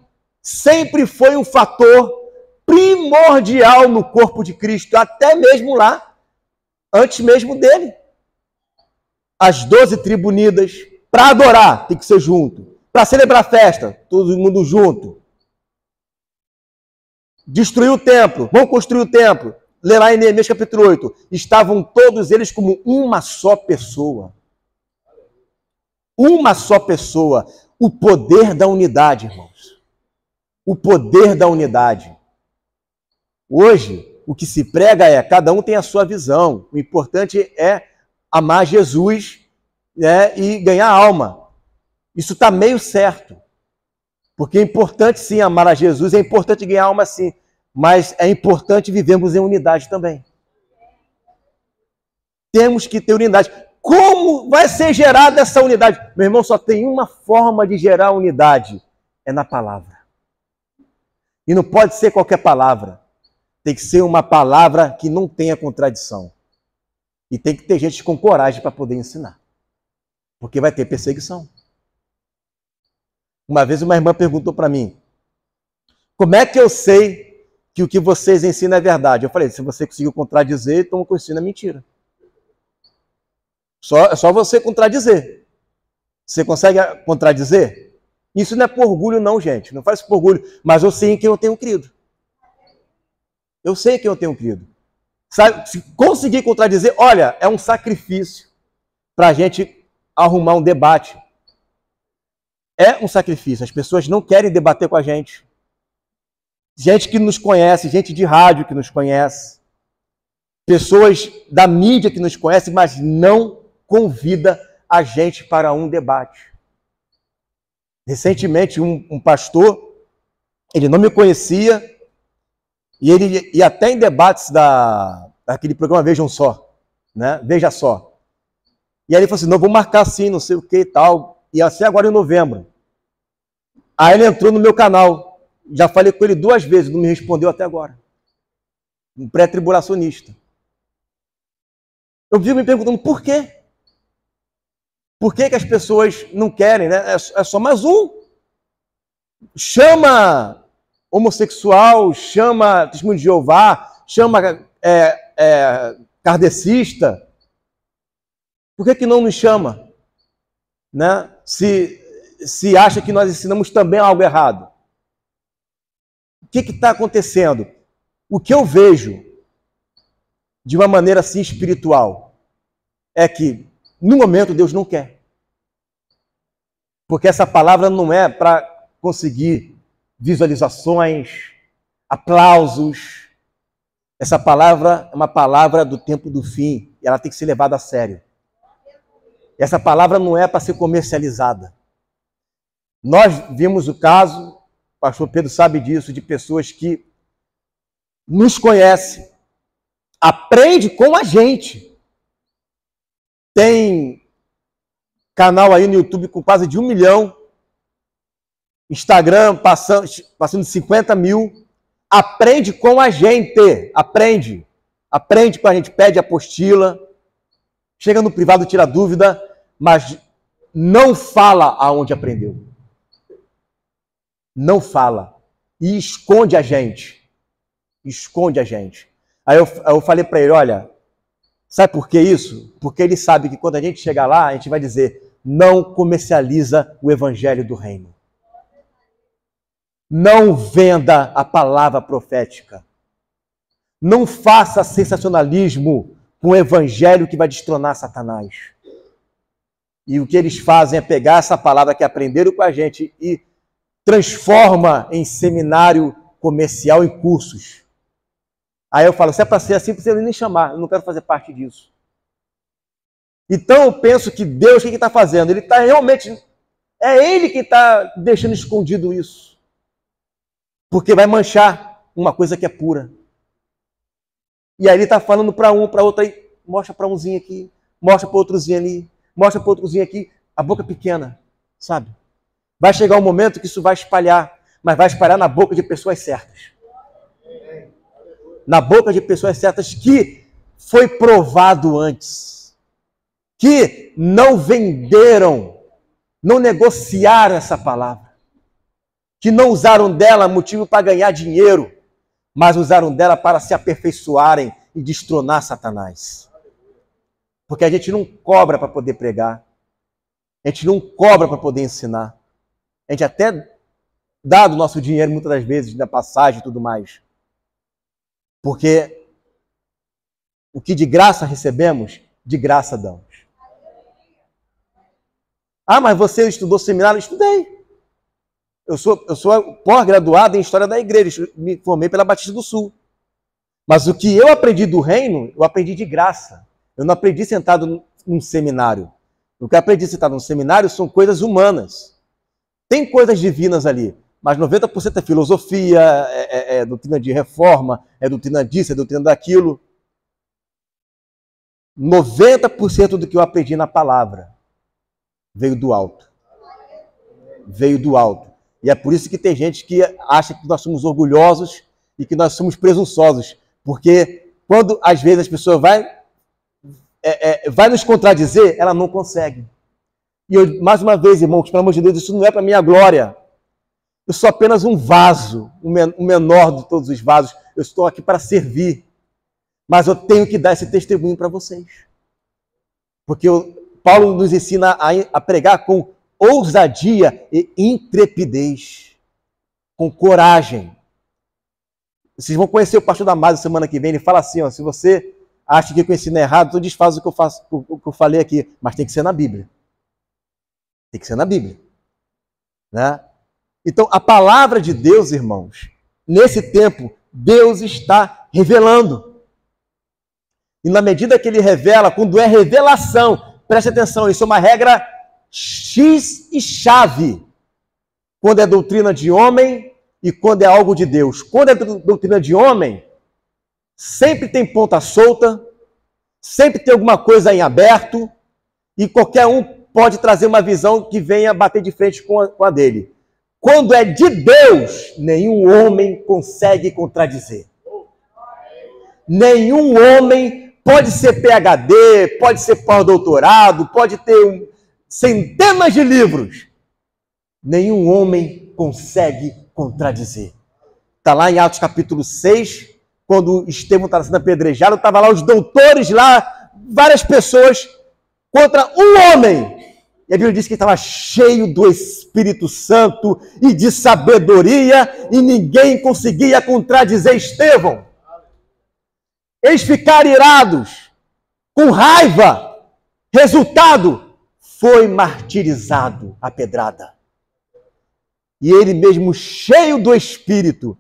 sempre foi um fator primordial no corpo de Cristo, até mesmo lá, antes mesmo dele. As 12 tribos unidas, para adorar, tem que ser junto. Para celebrar festa, todo mundo junto. Destruir o templo, vão construir o templo. Lê lá em Neemias capítulo 8. Estavam todos eles como uma só pessoa. Uma só pessoa. o poder da unidade, irmãos. O poder da unidade. Hoje, o que se prega é, cada um tem a sua visão. O importante é amar Jesus, né, e ganhar alma. Isso está meio certo. Porque é importante sim amar a Jesus, é importante ganhar alma sim. Mas é importante vivermos em unidade também. Temos que ter unidade. Como vai ser gerada essa unidade? Meu irmão, só tem uma forma de gerar unidade. É na palavra. E não pode ser qualquer palavra. Tem que ser uma palavra que não tenha contradição. E tem que ter gente com coragem para poder ensinar. Porque vai ter perseguição. Uma vez uma irmã perguntou para mim, como é que eu sei que o que vocês ensinam é verdade? Eu falei, se você conseguiu contradizer, então o que eu ensino é mentira. É só você contradizer. Você consegue contradizer? Isso não é por orgulho não, gente. Não faz por orgulho. Mas eu sei em quem eu tenho crido. Eu sei em quem eu tenho crido. Sabe, se conseguir contradizer, olha, é um sacrifício para a gente arrumar um debate. É um sacrifício. As pessoas não querem debater com a gente. Gente que nos conhece, gente de rádio que nos conhece. Pessoas da mídia que nos conhecem, mas não convida a gente para um debate. Recentemente, um pastor, ele não me conhecia, e ele ia até em debates daquele programa Vejam Só, né? Veja Só. E aí ele falou assim, não, vou marcar assim, não sei o que e tal. E assim agora em novembro. Aí ele entrou no meu canal. Já falei com ele 2 vezes, não me respondeu até agora. Um pré-tribulacionista. Eu vivo me perguntando por quê? Por que as pessoas não querem, né? É só mais um. Chama homossexual, chama testemunho de Jeová, chama kardecista. Por que não nos chama? Né? Se acha que nós ensinamos também algo errado. O que está acontecendo? O que eu vejo de uma maneira assim espiritual é que no momento Deus não quer. Porque essa palavra não é para conseguir visualizações, aplausos. Essa palavra é uma palavra do tempo do fim e ela tem que ser levada a sério. Essa palavra não é para ser comercializada. Nós vimos o caso, o pastor Pedro sabe disso, de pessoas que nos conhecem, aprende com a gente. Tem canal aí no YouTube com quase de 1 milhão, Instagram passando de 50 mil, aprende com a gente, aprende com a gente, pede apostila, chega no privado, tira dúvida, mas não fala aonde aprendeu. Não fala. E esconde a gente. Esconde a gente. Aí eu falei para ele, olha, sabe por que isso? Porque ele sabe que quando a gente chegar lá, a gente vai dizer, não comercializa o evangelho do reino. Não venda a palavra profética. Não faça sensacionalismo com o evangelho que vai destronar Satanás. E o que eles fazem é pegar essa palavra que aprenderam com a gente e transforma em seminário comercial e cursos. Aí eu falo, se é para ser assim, precisa nem chamar, eu não quero fazer parte disso. Então eu penso que Deus, o que ele está fazendo? Ele está realmente, é Ele que está deixando escondido isso. Porque vai manchar uma coisa que é pura. E aí ele está falando para um, para outro, aí mostra para umzinho aqui, mostra para outrozinho ali, mostra para outrozinho aqui, a boca pequena, sabe? Vai chegar um momento que isso vai espalhar, mas vai espalhar na boca de pessoas certas. Na boca de pessoas certas que foi provado antes, que não venderam, não negociaram essa palavra, que não usaram dela motivo para ganhar dinheiro, mas usaram dela para se aperfeiçoarem e destronar Satanás. Porque a gente não cobra para poder pregar, a gente não cobra para poder ensinar, a gente até dá do nosso dinheiro muitas das vezes, da passagem e tudo mais. Porque o que de graça recebemos, de graça damos. Ah, mas você estudou seminário? Estudei. Eu sou pós-graduado em História da Igreja, me formei pela Batista do Sul. Mas o que eu aprendi do reino, eu aprendi de graça. Eu não aprendi sentado num seminário. O que eu aprendi sentado num seminário são coisas humanas. Tem coisas divinas ali, mas 90% é filosofia, é doutrina de reforma, é doutrina disso, é doutrina daquilo. 90% do que eu aprendi na palavra veio do alto. Veio do alto. E é por isso que tem gente que acha que nós somos orgulhosos e que nós somos presunçosos. Porque quando, às vezes, as pessoas vai nos contradizer, ela não consegue. E eu, mais uma vez, irmãos, pelo amor de Deus, isso não é para minha glória. Eu sou apenas um vaso, o menor de todos os vasos. Eu estou aqui para servir. Mas eu tenho que dar esse testemunho para vocês. Porque Paulo nos ensina a pregar com ousadia e intrepidez, com coragem. Vocês vão conhecer o pastor Damásio semana que vem, ele fala assim, ó, se você acha que eu ensino errado, então desfaz o que eu falei aqui, mas tem que ser na Bíblia. Tem que ser na Bíblia. Né? Então, a palavra de Deus, irmãos, nesse tempo, Deus está revelando. E na medida que ele revela, quando é revelação, preste atenção, isso é uma regra X e chave. Quando é doutrina de homem e quando é algo de Deus. Quando é doutrina de homem, sempre tem ponta solta, sempre tem alguma coisa em aberto, e qualquer um pode trazer uma visão que venha bater de frente com a dele. Quando é de Deus, nenhum homem consegue contradizer. Nenhum homem pode ser PhD, pode ser pós-doutorado, pode ter centenas de livros. Nenhum homem consegue contradizer. Está lá em Atos capítulo 6, quando Estevão estava sendo apedrejado, estavam lá os doutores lá, várias pessoas, contra um homem. E a Bíblia diz que estava cheio do Espírito Santo e de sabedoria, e ninguém conseguia contradizer Estevão. Eles ficaram irados, com raiva. Resultado, foi martirizado a pedrada. E ele mesmo, cheio do Espírito,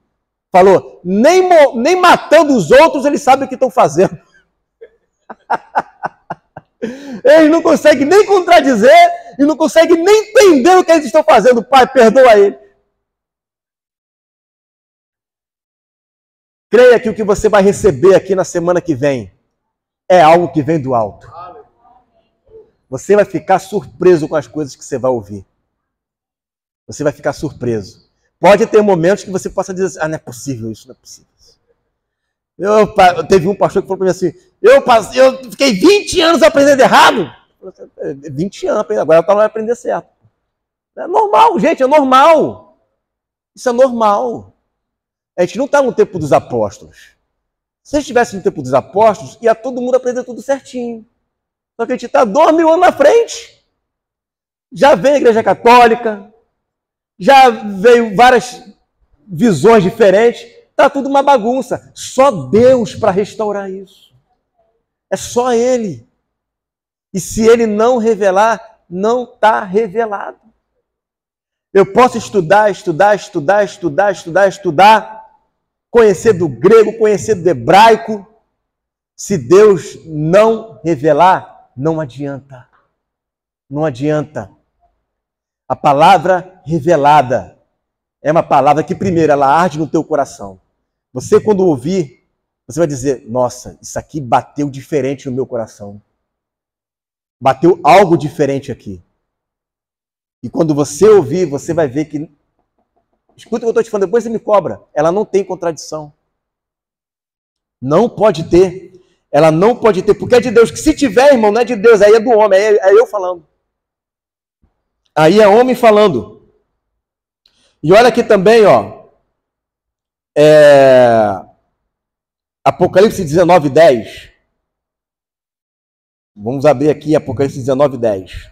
falou, nem matando os outros, eles sabem o que estão fazendo. Eles não conseguem nem contradizer e não conseguem nem entender o que eles estão fazendo. Pai, perdoa ele. Creia que o que você vai receber aqui na semana que vem é algo que vem do alto. Você vai ficar surpreso com as coisas que você vai ouvir. Você vai ficar surpreso. Pode ter momentos que você possa dizer assim, não é possível isso, não é possível isso. Teve um pastor que falou para mim assim, eu fiquei 20 anos aprendendo errado. 20 anos aprendendo, agora eu estava aprender certo. É normal, gente, é normal. Isso é normal. A gente não está no tempo dos apóstolos. Se a gente estivesse no tempo dos apóstolos, ia todo mundo aprender tudo certinho. Só que a gente está 2000 anos na frente. Já veio a Igreja Católica, já veio várias visões diferentes, está tudo uma bagunça. Só Deus para restaurar isso. É só Ele. E se Ele não revelar, não está revelado. Eu posso estudar, conhecer do grego, conhecer do hebraico. Se Deus não revelar, não adianta. Não adianta. A palavra revelada é uma palavra que, primeiro, ela arde no teu coração. Você, quando ouvir, você vai dizer, nossa, isso aqui bateu diferente no meu coração. Bateu algo diferente aqui. E quando você ouvir, você vai ver que... Escuta o que eu estou te falando, depois você me cobra. Ela não tem contradição. Não pode ter. Ela não pode ter, porque é de Deus. Que se tiver, irmão, não é de Deus, aí é do homem, é eu falando. Aí é homem falando. E olha aqui também, ó. Apocalipse 19:10. Vamos abrir aqui Apocalipse 19:10.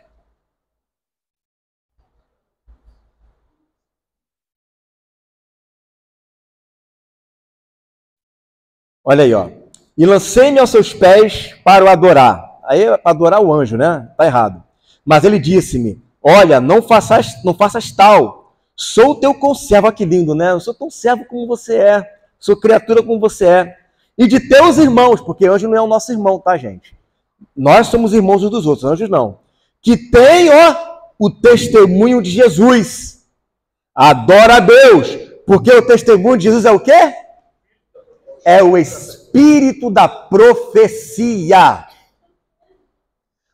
Olha aí, ó. E lancei-me aos seus pés para o adorar. Aí é para adorar o anjo, né? Tá errado. Mas ele disse-me, olha, não faças tal. Sou teu conservo, olha que lindo, né? Eu sou tão servo como você é, sou criatura como você é. E de teus irmãos, porque anjo não é o nosso irmão, tá, gente? Nós somos irmãos uns dos outros, anjos não. Que tem, ó, o testemunho de Jesus. Adora a Deus, porque o testemunho de Jesus é o quê? É o espírito da profecia.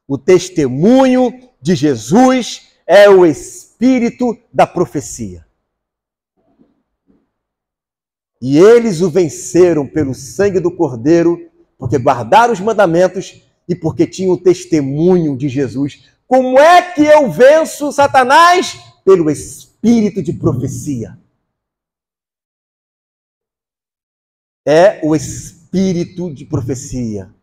O testemunho de Jesus é o espírito da profecia. E eles o venceram pelo sangue do Cordeiro, porque guardaram os mandamentos e porque tinham o testemunho de Jesus. Como é que eu venço Satanás? Pelo espírito de profecia. É o espírito de profecia.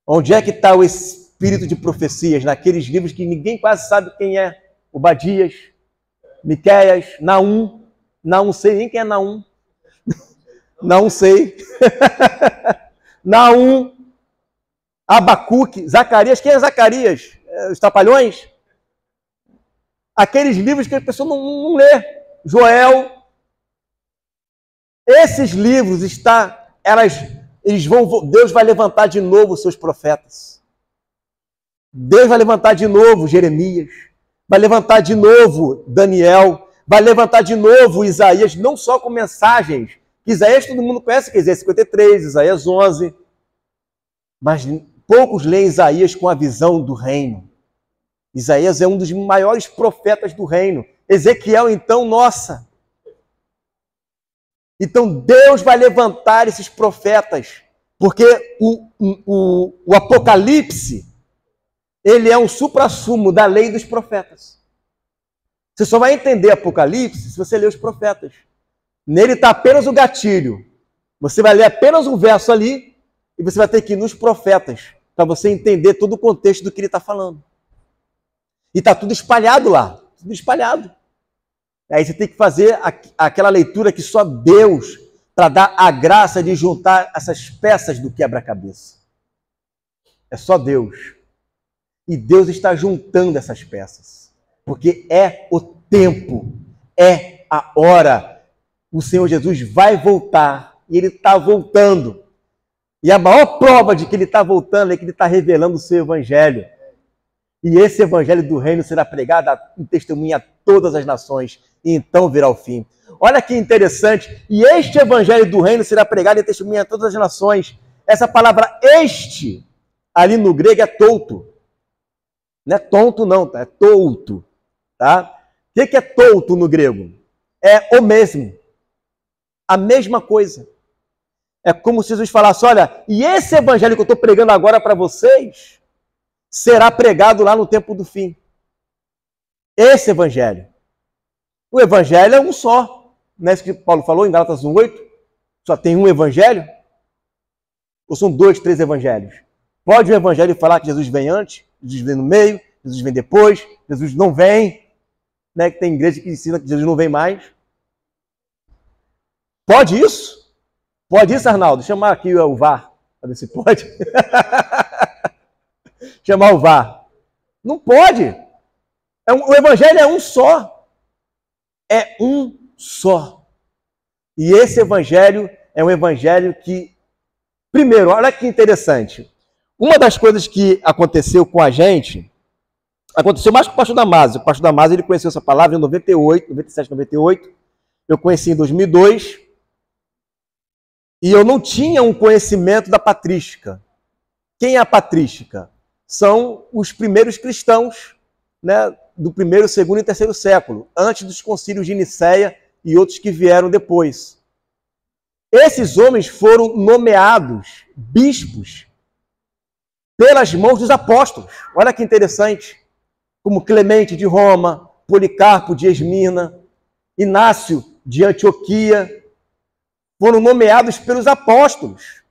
Onde é que está o espírito de profecias? Naqueles livros que ninguém quase sabe quem é. Obadias, Miqueias, Naum. Não sei nem quem é Naum. Não sei. Naum, Abacuque, Zacarias. Quem é Zacarias? Os Trapalhões? Aqueles livros que a pessoa não lê. Joel. Esses livros Deus vai levantar de novo os seus profetas. Deus vai levantar de novo Jeremias. Vai levantar de novo Daniel. Vai levantar de novo Isaías, não só com mensagens. Isaías todo mundo conhece, que é Isaías 53, Isaías 11. Mas poucos leem Isaías com a visão do reino. Isaías é um dos maiores profetas do reino. Ezequiel, então, nossa. Então, Deus vai levantar esses profetas, porque o Apocalipse, ele é um suprassumo da lei dos profetas. Você só vai entender Apocalipse se você ler os profetas. Nele está apenas o gatilho. Você vai ler apenas um verso ali e você vai ter que ir nos profetas para você entender todo o contexto do que ele está falando. E está tudo espalhado lá, tudo espalhado. Aí você tem que fazer aquela leitura que só Deus, para dar a graça de juntar essas peças do quebra-cabeça. É só Deus. E Deus está juntando essas peças. Porque é o tempo, é a hora. O Senhor Jesus vai voltar. E Ele está voltando. E a maior prova de que Ele está voltando é que Ele está revelando o seu Evangelho. E esse Evangelho do Reino será pregado em testemunha a todas as nações. E então virá o fim. Olha que interessante. E este Evangelho do Reino será pregado em testemunha a todas as nações. Essa palavra este, ali no grego, é touto. Não é tonto, não, tá? É touto. Tá? O que é touto no grego? É o mesmo. A mesma coisa. É como se Jesus falasse, olha, e esse evangelho que eu estou pregando agora para vocês será pregado lá no tempo do fim. Esse evangelho. O evangelho é um só. Não é isso que Paulo falou em Gálatas 1:8? Só tem um evangelho? Ou são 2, 3 evangelhos? Pode o evangelho falar que Jesus vem antes, Jesus vem no meio, Jesus vem depois, Jesus não vem, né? Que tem igreja que ensina que Jesus não vem mais. Pode isso? Pode isso, Arnaldo? Chamar aqui o VAR, para ver se pode. Chamar o VAR. Não pode. O evangelho é um só. É um só. E esse evangelho é um evangelho que, primeiro, olha que interessante. Uma das coisas que aconteceu com a gente, aconteceu mais com o pastor Damaso. O pastor Damaso, ele conheceu essa palavra em 98, 97, 98. Eu conheci em 2002. E eu não tinha um conhecimento da patrística. Quem é a patrística? São os primeiros cristãos, né, do primeiro, segundo e terceiro século, antes dos concílios de Nicéia e outros que vieram depois. Esses homens foram nomeados bispos pelas mãos dos apóstolos. Olha que interessante. Como Clemente de Roma, Policarpo de Esmirna, Inácio de Antioquia, foram nomeados pelos apóstolos.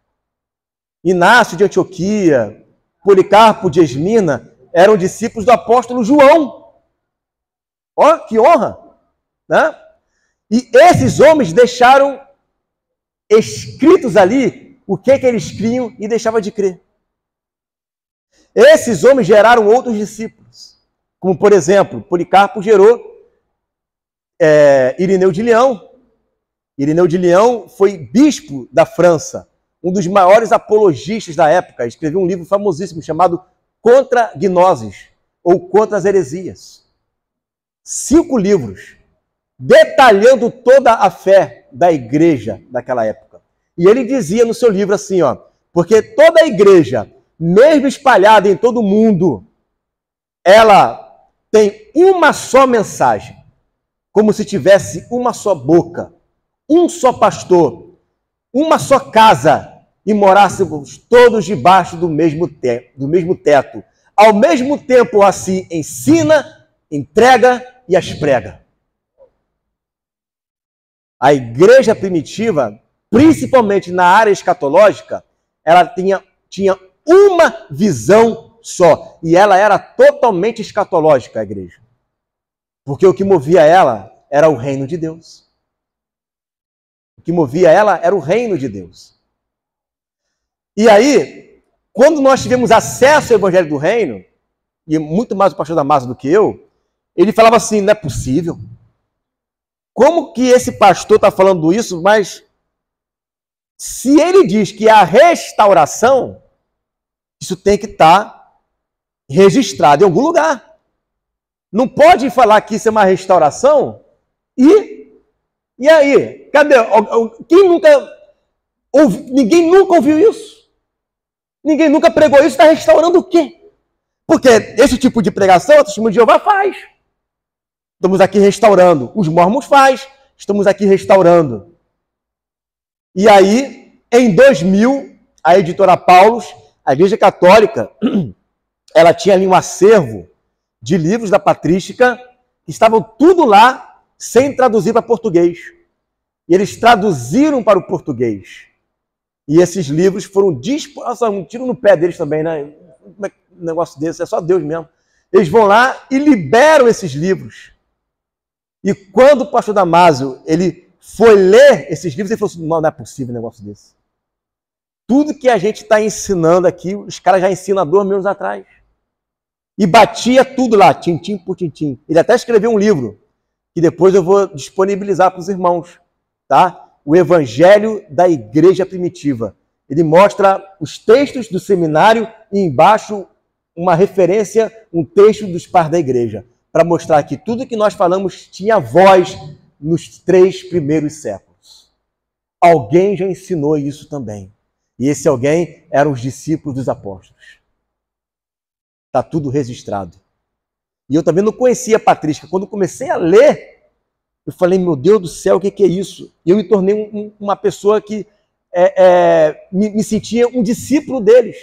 Inácio de Antioquia, Policarpo de Esmirna eram discípulos do apóstolo João. Ó, que honra! Né? E esses homens deixaram escritos ali o que eles criam e deixavam de crer. Esses homens geraram outros discípulos. Como, por exemplo, Policarpo gerou Irineu de Leão. Irineu de Leão foi bispo da França, um dos maiores apologistas da época. Escreveu um livro famosíssimo chamado Contra Gnoses, ou Contra as Heresias. 5 livros, detalhando toda a fé da igreja daquela época. E ele dizia no seu livro assim, porque toda a igreja, mesmo espalhada em todo o mundo, ela tem uma só mensagem, como se tivesse uma só boca, um só pastor, uma só casa, e morássemos todos debaixo do mesmo teto. Ao mesmo tempo, assim, ensina, entrega e as prega. A igreja primitiva, principalmente na área escatológica, ela tinha uma visão só. E ela era totalmente escatológica, a igreja. Porque o que movia ela era o reino de Deus. O que movia ela era o reino de Deus. E aí, quando nós tivemos acesso ao evangelho do reino, e muito mais o pastor Damaso do que eu, ele falava assim, não é possível. Como que esse pastor está falando isso, mas se ele diz que é a restauração, isso tem que estar registrado em algum lugar. Não pode falar que isso é uma restauração e aí? Cadê? Quem nunca ninguém nunca ouviu isso? Ninguém nunca pregou isso, está restaurando o quê? Porque esse tipo de pregação a Testemunho de Jeová faz. Estamos aqui restaurando. Os mormons faz. Estamos aqui restaurando. E aí, em 2000, a editora Paulus, a Igreja Católica, ela tinha ali um acervo de livros da patrística que estavam tudo lá sem traduzir para português. E eles traduziram para o português. E esses livros foram dispostos, um tiro no pé deles também, né? Como é que um negócio desse? É só Deus mesmo. Eles vão lá e liberam esses livros. E quando o pastor Damásio, ele foi ler esses livros, ele falou assim, não é possível um negócio desse. Tudo que a gente está ensinando aqui, os caras já ensinam há 2 mil anos atrás. E batia tudo lá, tintim por tintim. Ele até escreveu um livro, que depois eu vou disponibilizar para os irmãos, tá? O Evangelho da Igreja Primitiva. Ele mostra os textos do seminário e embaixo uma referência, um texto dos pais da igreja, para mostrar que tudo que nós falamos tinha voz nos 3 primeiros séculos. Alguém já ensinou isso também. E esse alguém eram os discípulos dos apóstolos. Está tudo registrado. E eu também não conhecia a patrística. Quando comecei a ler, eu falei, meu Deus do céu, o que é isso? E eu me tornei uma pessoa que me sentia um discípulo deles.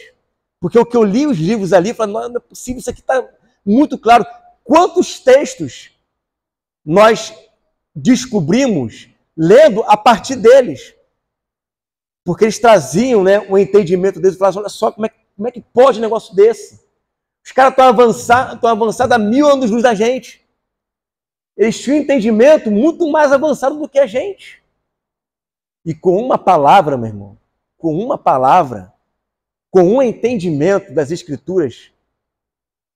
Porque o que eu li os livros ali, eu falei, não é possível, isso aqui está muito claro. Quantos textos nós descobrimos lendo a partir deles? Porque eles traziam, né, o entendimento deles e falavam, olha só, como é que pode um negócio desse? Os caras estão avançados há 1000 anos-luz da gente. Eles tinham um entendimento muito mais avançado do que a gente. E com uma palavra, meu irmão, com uma palavra, com um entendimento das Escrituras,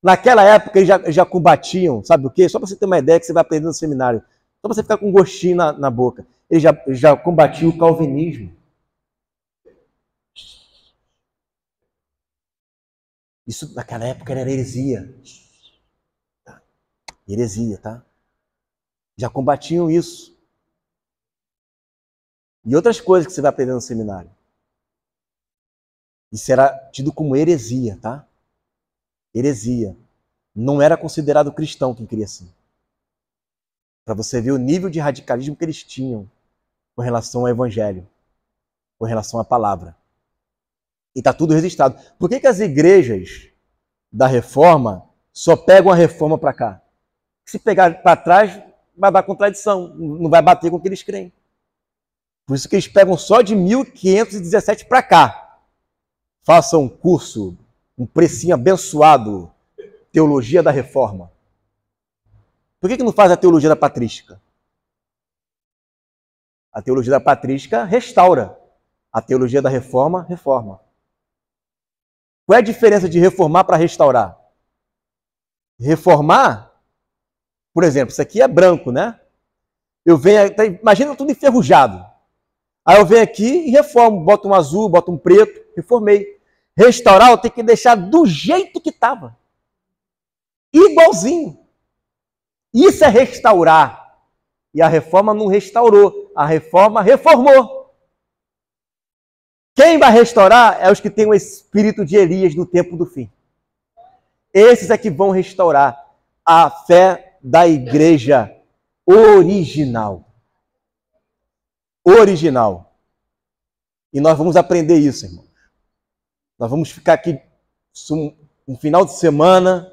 naquela época eles já combatiam, sabe o quê? Só para você ter uma ideia que você vai aprender no seminário. Só para você ficar com um gostinho na boca. Eles já combatiam o calvinismo. Isso naquela época era heresia. Heresia, tá? Já combatiam isso. E outras coisas que você vai aprender no seminário. Isso era tido como heresia, tá? Heresia. Não era considerado cristão quem cria assim. Para você ver o nível de radicalismo que eles tinham com relação ao evangelho, com relação à palavra. E está tudo registrado. Por que as igrejas da reforma só pegam a reforma para cá? Se pegar para trás, vai dar contradição, não vai bater com o que eles creem. Por isso que eles pegam só de 1517 para cá. Façam um curso, um precinho abençoado, Teologia da Reforma. Por que não faz a teologia da patrística? A teologia da patrística restaura. A teologia da reforma, reforma. Qual é a diferença de reformar para restaurar? reformar, por exemplo, isso aqui é branco, né? Eu venho, imagina tudo enferrujado. Aí eu venho aqui e reformo, boto um azul, boto um preto, reformei. Restaurar, eu tenho que deixar do jeito que estava. Igualzinho. Isso é restaurar. E a reforma não restaurou, a reforma reformou. Quem vai restaurar é os que têm o espírito de Elias no tempo do fim. Esses é que vão restaurar a fé da igreja original. Original. E nós vamos aprender isso, irmão. Nós vamos ficar aqui um final de semana,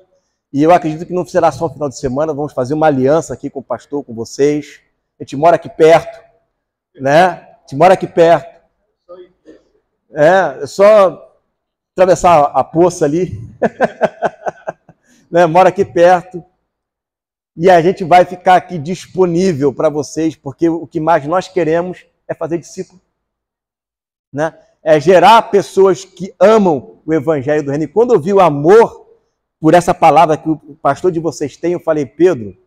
e eu acredito que não será só um final de semana, vamos fazer uma aliança aqui com o pastor, com vocês. A gente mora aqui perto, né? A gente mora aqui perto. É só atravessar a poça ali. Né? Mora aqui perto. E a gente vai ficar aqui disponível para vocês, porque o que mais nós queremos é fazer discípulo. Né? É gerar pessoas que amam o Evangelho do Reino. E quando eu vi o amor por essa palavra que o pastor de vocês tem, eu falei, Pedro,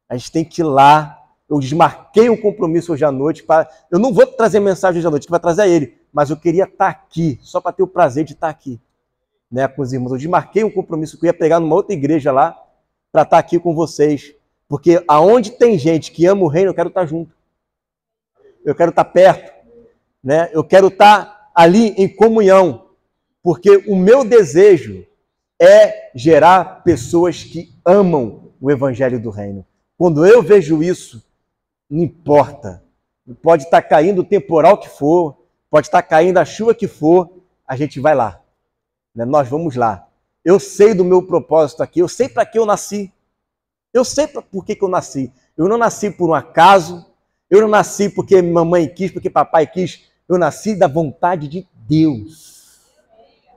a gente tem que ir lá. Eu desmarquei um compromisso hoje à noite. Eu não vou trazer mensagem hoje à noite, que vai trazer a ele, mas eu queria estar aqui, só para ter o prazer de estar aqui, né, com os irmãos. Eu desmarquei um compromisso que eu ia pregar numa outra igreja lá, para estar aqui com vocês. Porque aonde tem gente que ama o reino, eu quero estar junto. Eu quero estar perto, né? Eu quero estar ali em comunhão. Porque o meu desejo é gerar pessoas que amam o Evangelho do Reino. Quando eu vejo isso, não importa. Pode estar caindo o temporal que for, pode estar caindo a chuva que for, a gente vai lá. Né? Nós vamos lá. Eu sei do meu propósito aqui, eu sei para que eu nasci. Eu sei por que eu nasci. Eu não nasci por um acaso, eu não nasci porque mamãe quis, porque papai quis. Eu nasci da vontade de Deus.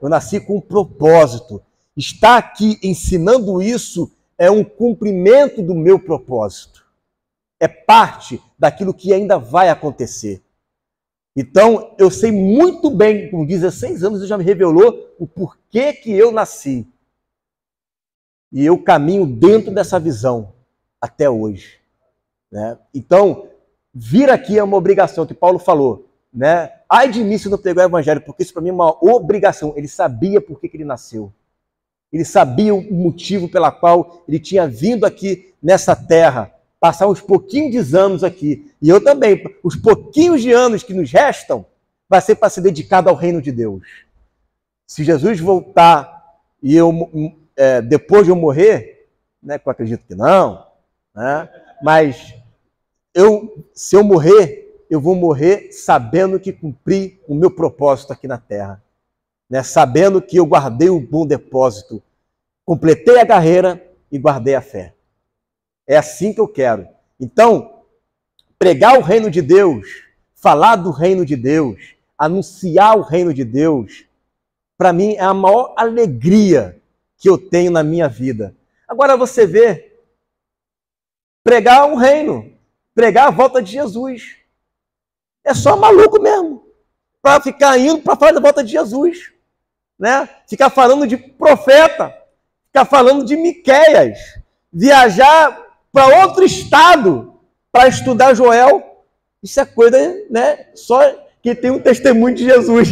Eu nasci com um propósito. Estar aqui ensinando isso é um cumprimento do meu propósito. É parte daquilo que ainda vai acontecer. Então, eu sei muito bem, com 16 anos, Deus já me revelou o porquê que eu nasci. E eu caminho dentro dessa visão até hoje. Né? Então, vir aqui é uma obrigação, que Paulo falou. Né? Ai de mim se não pregar o evangelho, porque isso para mim é uma obrigação. Ele sabia por que ele nasceu. Ele sabia o motivo pela qual ele tinha vindo aqui nessa terra, passar uns pouquinhos de anos aqui. E eu também, os pouquinhos de anos que nos restam, vai ser para ser dedicado ao reino de Deus. Se Jesus voltar e depois de eu morrer, né, que eu acredito que não, né, mas se eu morrer, eu vou morrer sabendo que cumpri o meu propósito aqui na terra. Né, sabendo que eu guardei o bom depósito, completei a carreira e guardei a fé. É assim que eu quero. Então, pregar o reino de Deus, falar do reino de Deus, anunciar o reino de Deus, para mim é a maior alegria que eu tenho na minha vida. Agora você vê, pregar um reino, pregar a volta de Jesus. É só maluco mesmo, para ficar indo para falar da volta de Jesus. Né? Ficar falando de profeta, ficar falando de Miqueias, viajar para outro estado para estudar Joel. Isso é coisa, né? Só quem tem um testemunho de Jesus.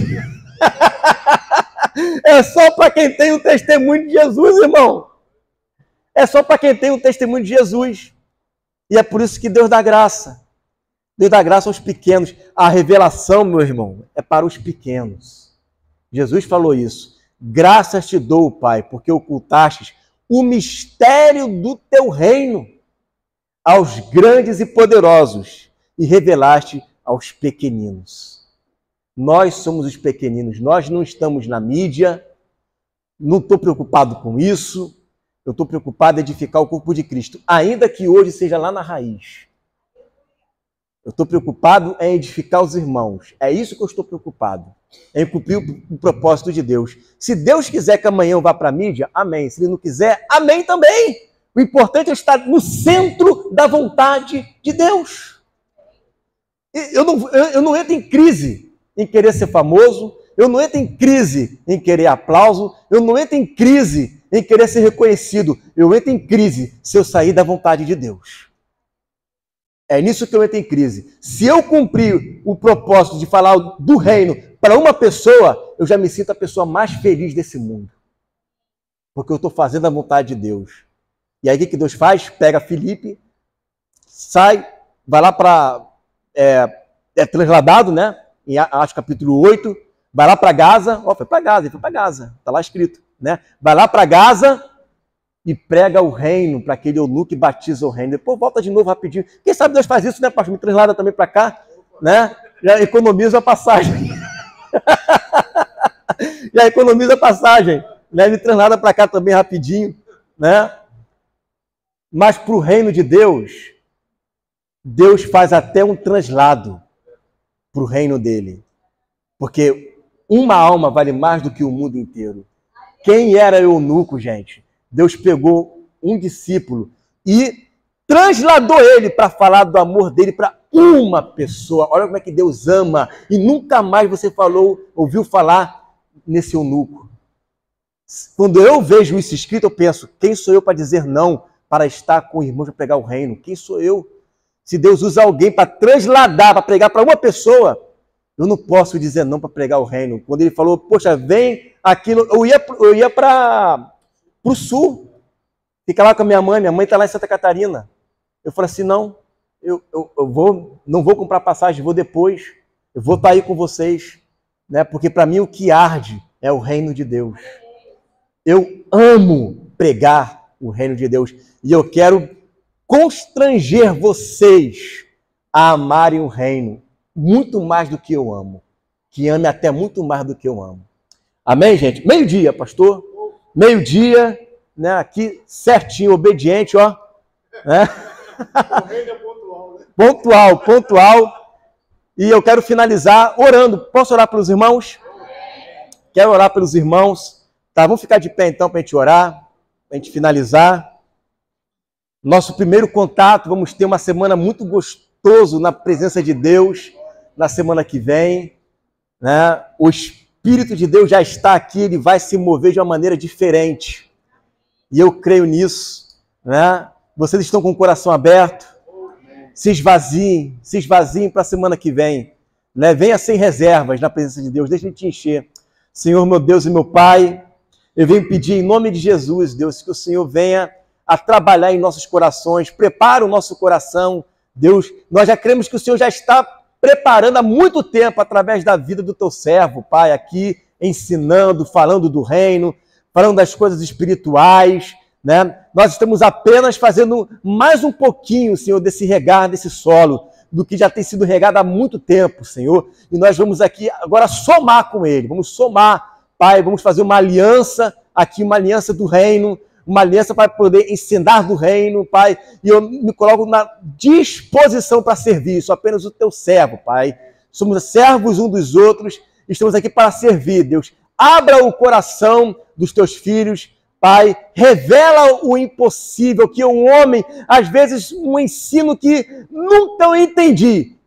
É só para quem tem um testemunho de Jesus, irmão. É só para quem tem um testemunho de Jesus. E é por isso que Deus dá graça. Deus dá graça aos pequenos. A revelação, meu irmão, é para os pequenos. Jesus falou isso. Graças te dou, Pai, porque ocultastes o mistério do teu reino aos grandes e poderosos e revelaste aos pequeninos. Nós somos os pequeninos, nós não estamos na mídia, não estou preocupado com isso, eu estou preocupado em edificar o corpo de Cristo, ainda que hoje seja lá na raiz. Eu estou preocupado em edificar os irmãos. É isso que eu estou preocupado. Em cumprir o propósito de Deus. Se Deus quiser que amanhã eu vá para a mídia, amém. Se Ele não quiser, amém também. O importante é estar no centro da vontade de Deus. Eu não entro em crise em querer ser famoso. Eu não entro em crise em querer aplauso. Eu não entro em crise em querer ser reconhecido. Eu entro em crise se eu sair da vontade de Deus. É nisso que eu entro em crise. Se eu cumprir o propósito de falar do reino para uma pessoa, eu já me sinto a pessoa mais feliz desse mundo. Porque eu estou fazendo a vontade de Deus. E aí o que Deus faz? Pega Filipe, sai, vai lá para... É transladado, né? Em Atos capítulo 8, vai lá para Gaza. Ó, foi para Gaza, ele foi para Gaza. Está lá escrito, né? Vai lá para Gaza e prega o reino para aquele eunuco e batiza o reino. Depois volta de novo rapidinho. Quem sabe Deus faz isso, né, pastor? Me translada também para cá, né? Já economiza a passagem. Já economiza a passagem, né? Me translada para cá também rapidinho, né? Mas para o reino de Deus, Deus faz até um translado para o reino dele. Porque uma alma vale mais do que o mundo inteiro. Quem era eunuco, gente? Deus pegou um discípulo e transladou ele para falar do amor dele para uma pessoa. Olha como é que Deus ama. E nunca mais você ouviu falar nesse eunuco. Quando eu vejo isso escrito, eu penso, quem sou eu para dizer não, para estar com o irmão para pregar o reino? Quem sou eu? Se Deus usa alguém para transladar, para pregar para uma pessoa, eu não posso dizer não para pregar o reino. Quando ele falou, poxa, vem aquilo, eu ia para o sul, ficar lá com a minha mãe está lá em Santa Catarina. Eu falei assim, não, não vou comprar passagem, vou depois, eu vou estar aí com vocês, né? Porque para mim o que arde é o reino de Deus. Eu amo pregar o reino de Deus e eu quero constranger vocês a amarem o reino muito mais do que eu amo. Que ame até muito mais do que eu amo. Amém, gente? Meio-dia, pastor. Meio-dia, né? Aqui certinho, obediente, ó. Né? Pontual. E eu quero finalizar orando. Posso orar pelos irmãos? Quero orar pelos irmãos. Tá, vamos ficar de pé então para a gente orar, para a gente finalizar. Nosso primeiro contato, vamos ter uma semana muito gostoso na presença de Deus, na semana que vem, né? O Espírito de Deus já está aqui, ele vai se mover de uma maneira diferente. E eu creio nisso, né? Vocês estão com o coração aberto? Se esvaziem para a semana que vem, né? Venha sem reservas na presença de Deus, deixa ele te encher. Senhor, meu Deus e meu Pai, eu venho pedir em nome de Jesus, Deus, que o Senhor venha a trabalhar em nossos corações, prepara o nosso coração, Deus, nós já cremos que o Senhor já está preparando há muito tempo através da vida do teu servo, Pai, aqui ensinando, falando do reino, falando das coisas espirituais, né? Nós estamos apenas fazendo mais um pouquinho, Senhor, desse regar, desse solo, do que já tem sido regado há muito tempo, Senhor, e nós vamos aqui agora somar com ele, vamos somar, Pai, vamos fazer uma aliança aqui, uma aliança do reino, uma aliança para poder ensinar do reino, Pai, e eu me coloco na disposição para servir, sou apenas o teu servo, Pai. Somos servos uns dos outros, estamos aqui para servir, Deus. Abra o coração dos teus filhos, Pai, revela o impossível, que um homem, às vezes, um ensino que nunca eu entendi,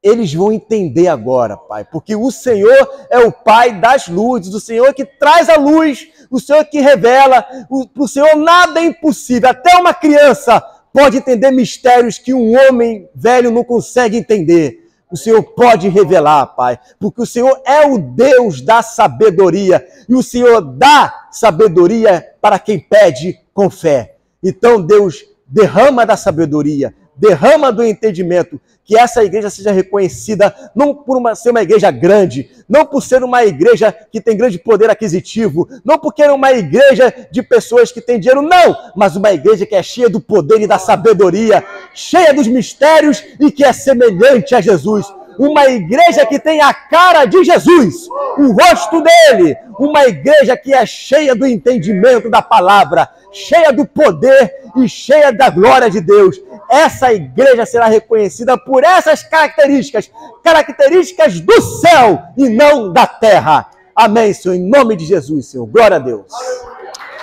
eles vão entender agora, Pai, porque o Senhor é o Pai das luzes, o Senhor que traz a luz, o Senhor que revela, para o Senhor nada é impossível, até uma criança pode entender mistérios que um homem velho não consegue entender. O Senhor pode revelar, Pai, porque o Senhor é o Deus da sabedoria, e o Senhor dá sabedoria para quem pede com fé. Então, Deus, derrama da sabedoria, derrama do entendimento, que essa igreja seja reconhecida não por ser uma igreja grande, não por ser uma igreja que tem grande poder aquisitivo, não porque é uma igreja de pessoas que têm dinheiro, não, mas uma igreja que é cheia do poder e da sabedoria, cheia dos mistérios e que é semelhante a Jesus. Uma igreja que tem a cara de Jesus, o rosto dele, uma igreja que é cheia do entendimento da palavra, cheia do poder e cheia da glória de Deus. Essa igreja será reconhecida por essas características, características do céu e não da terra. Amém, Senhor, em nome de Jesus, Senhor. Glória a Deus.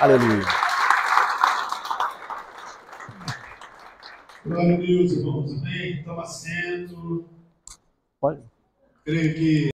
Aleluia. Glória a Deus, irmãos. Amém. Toma assento. Pode. Creio que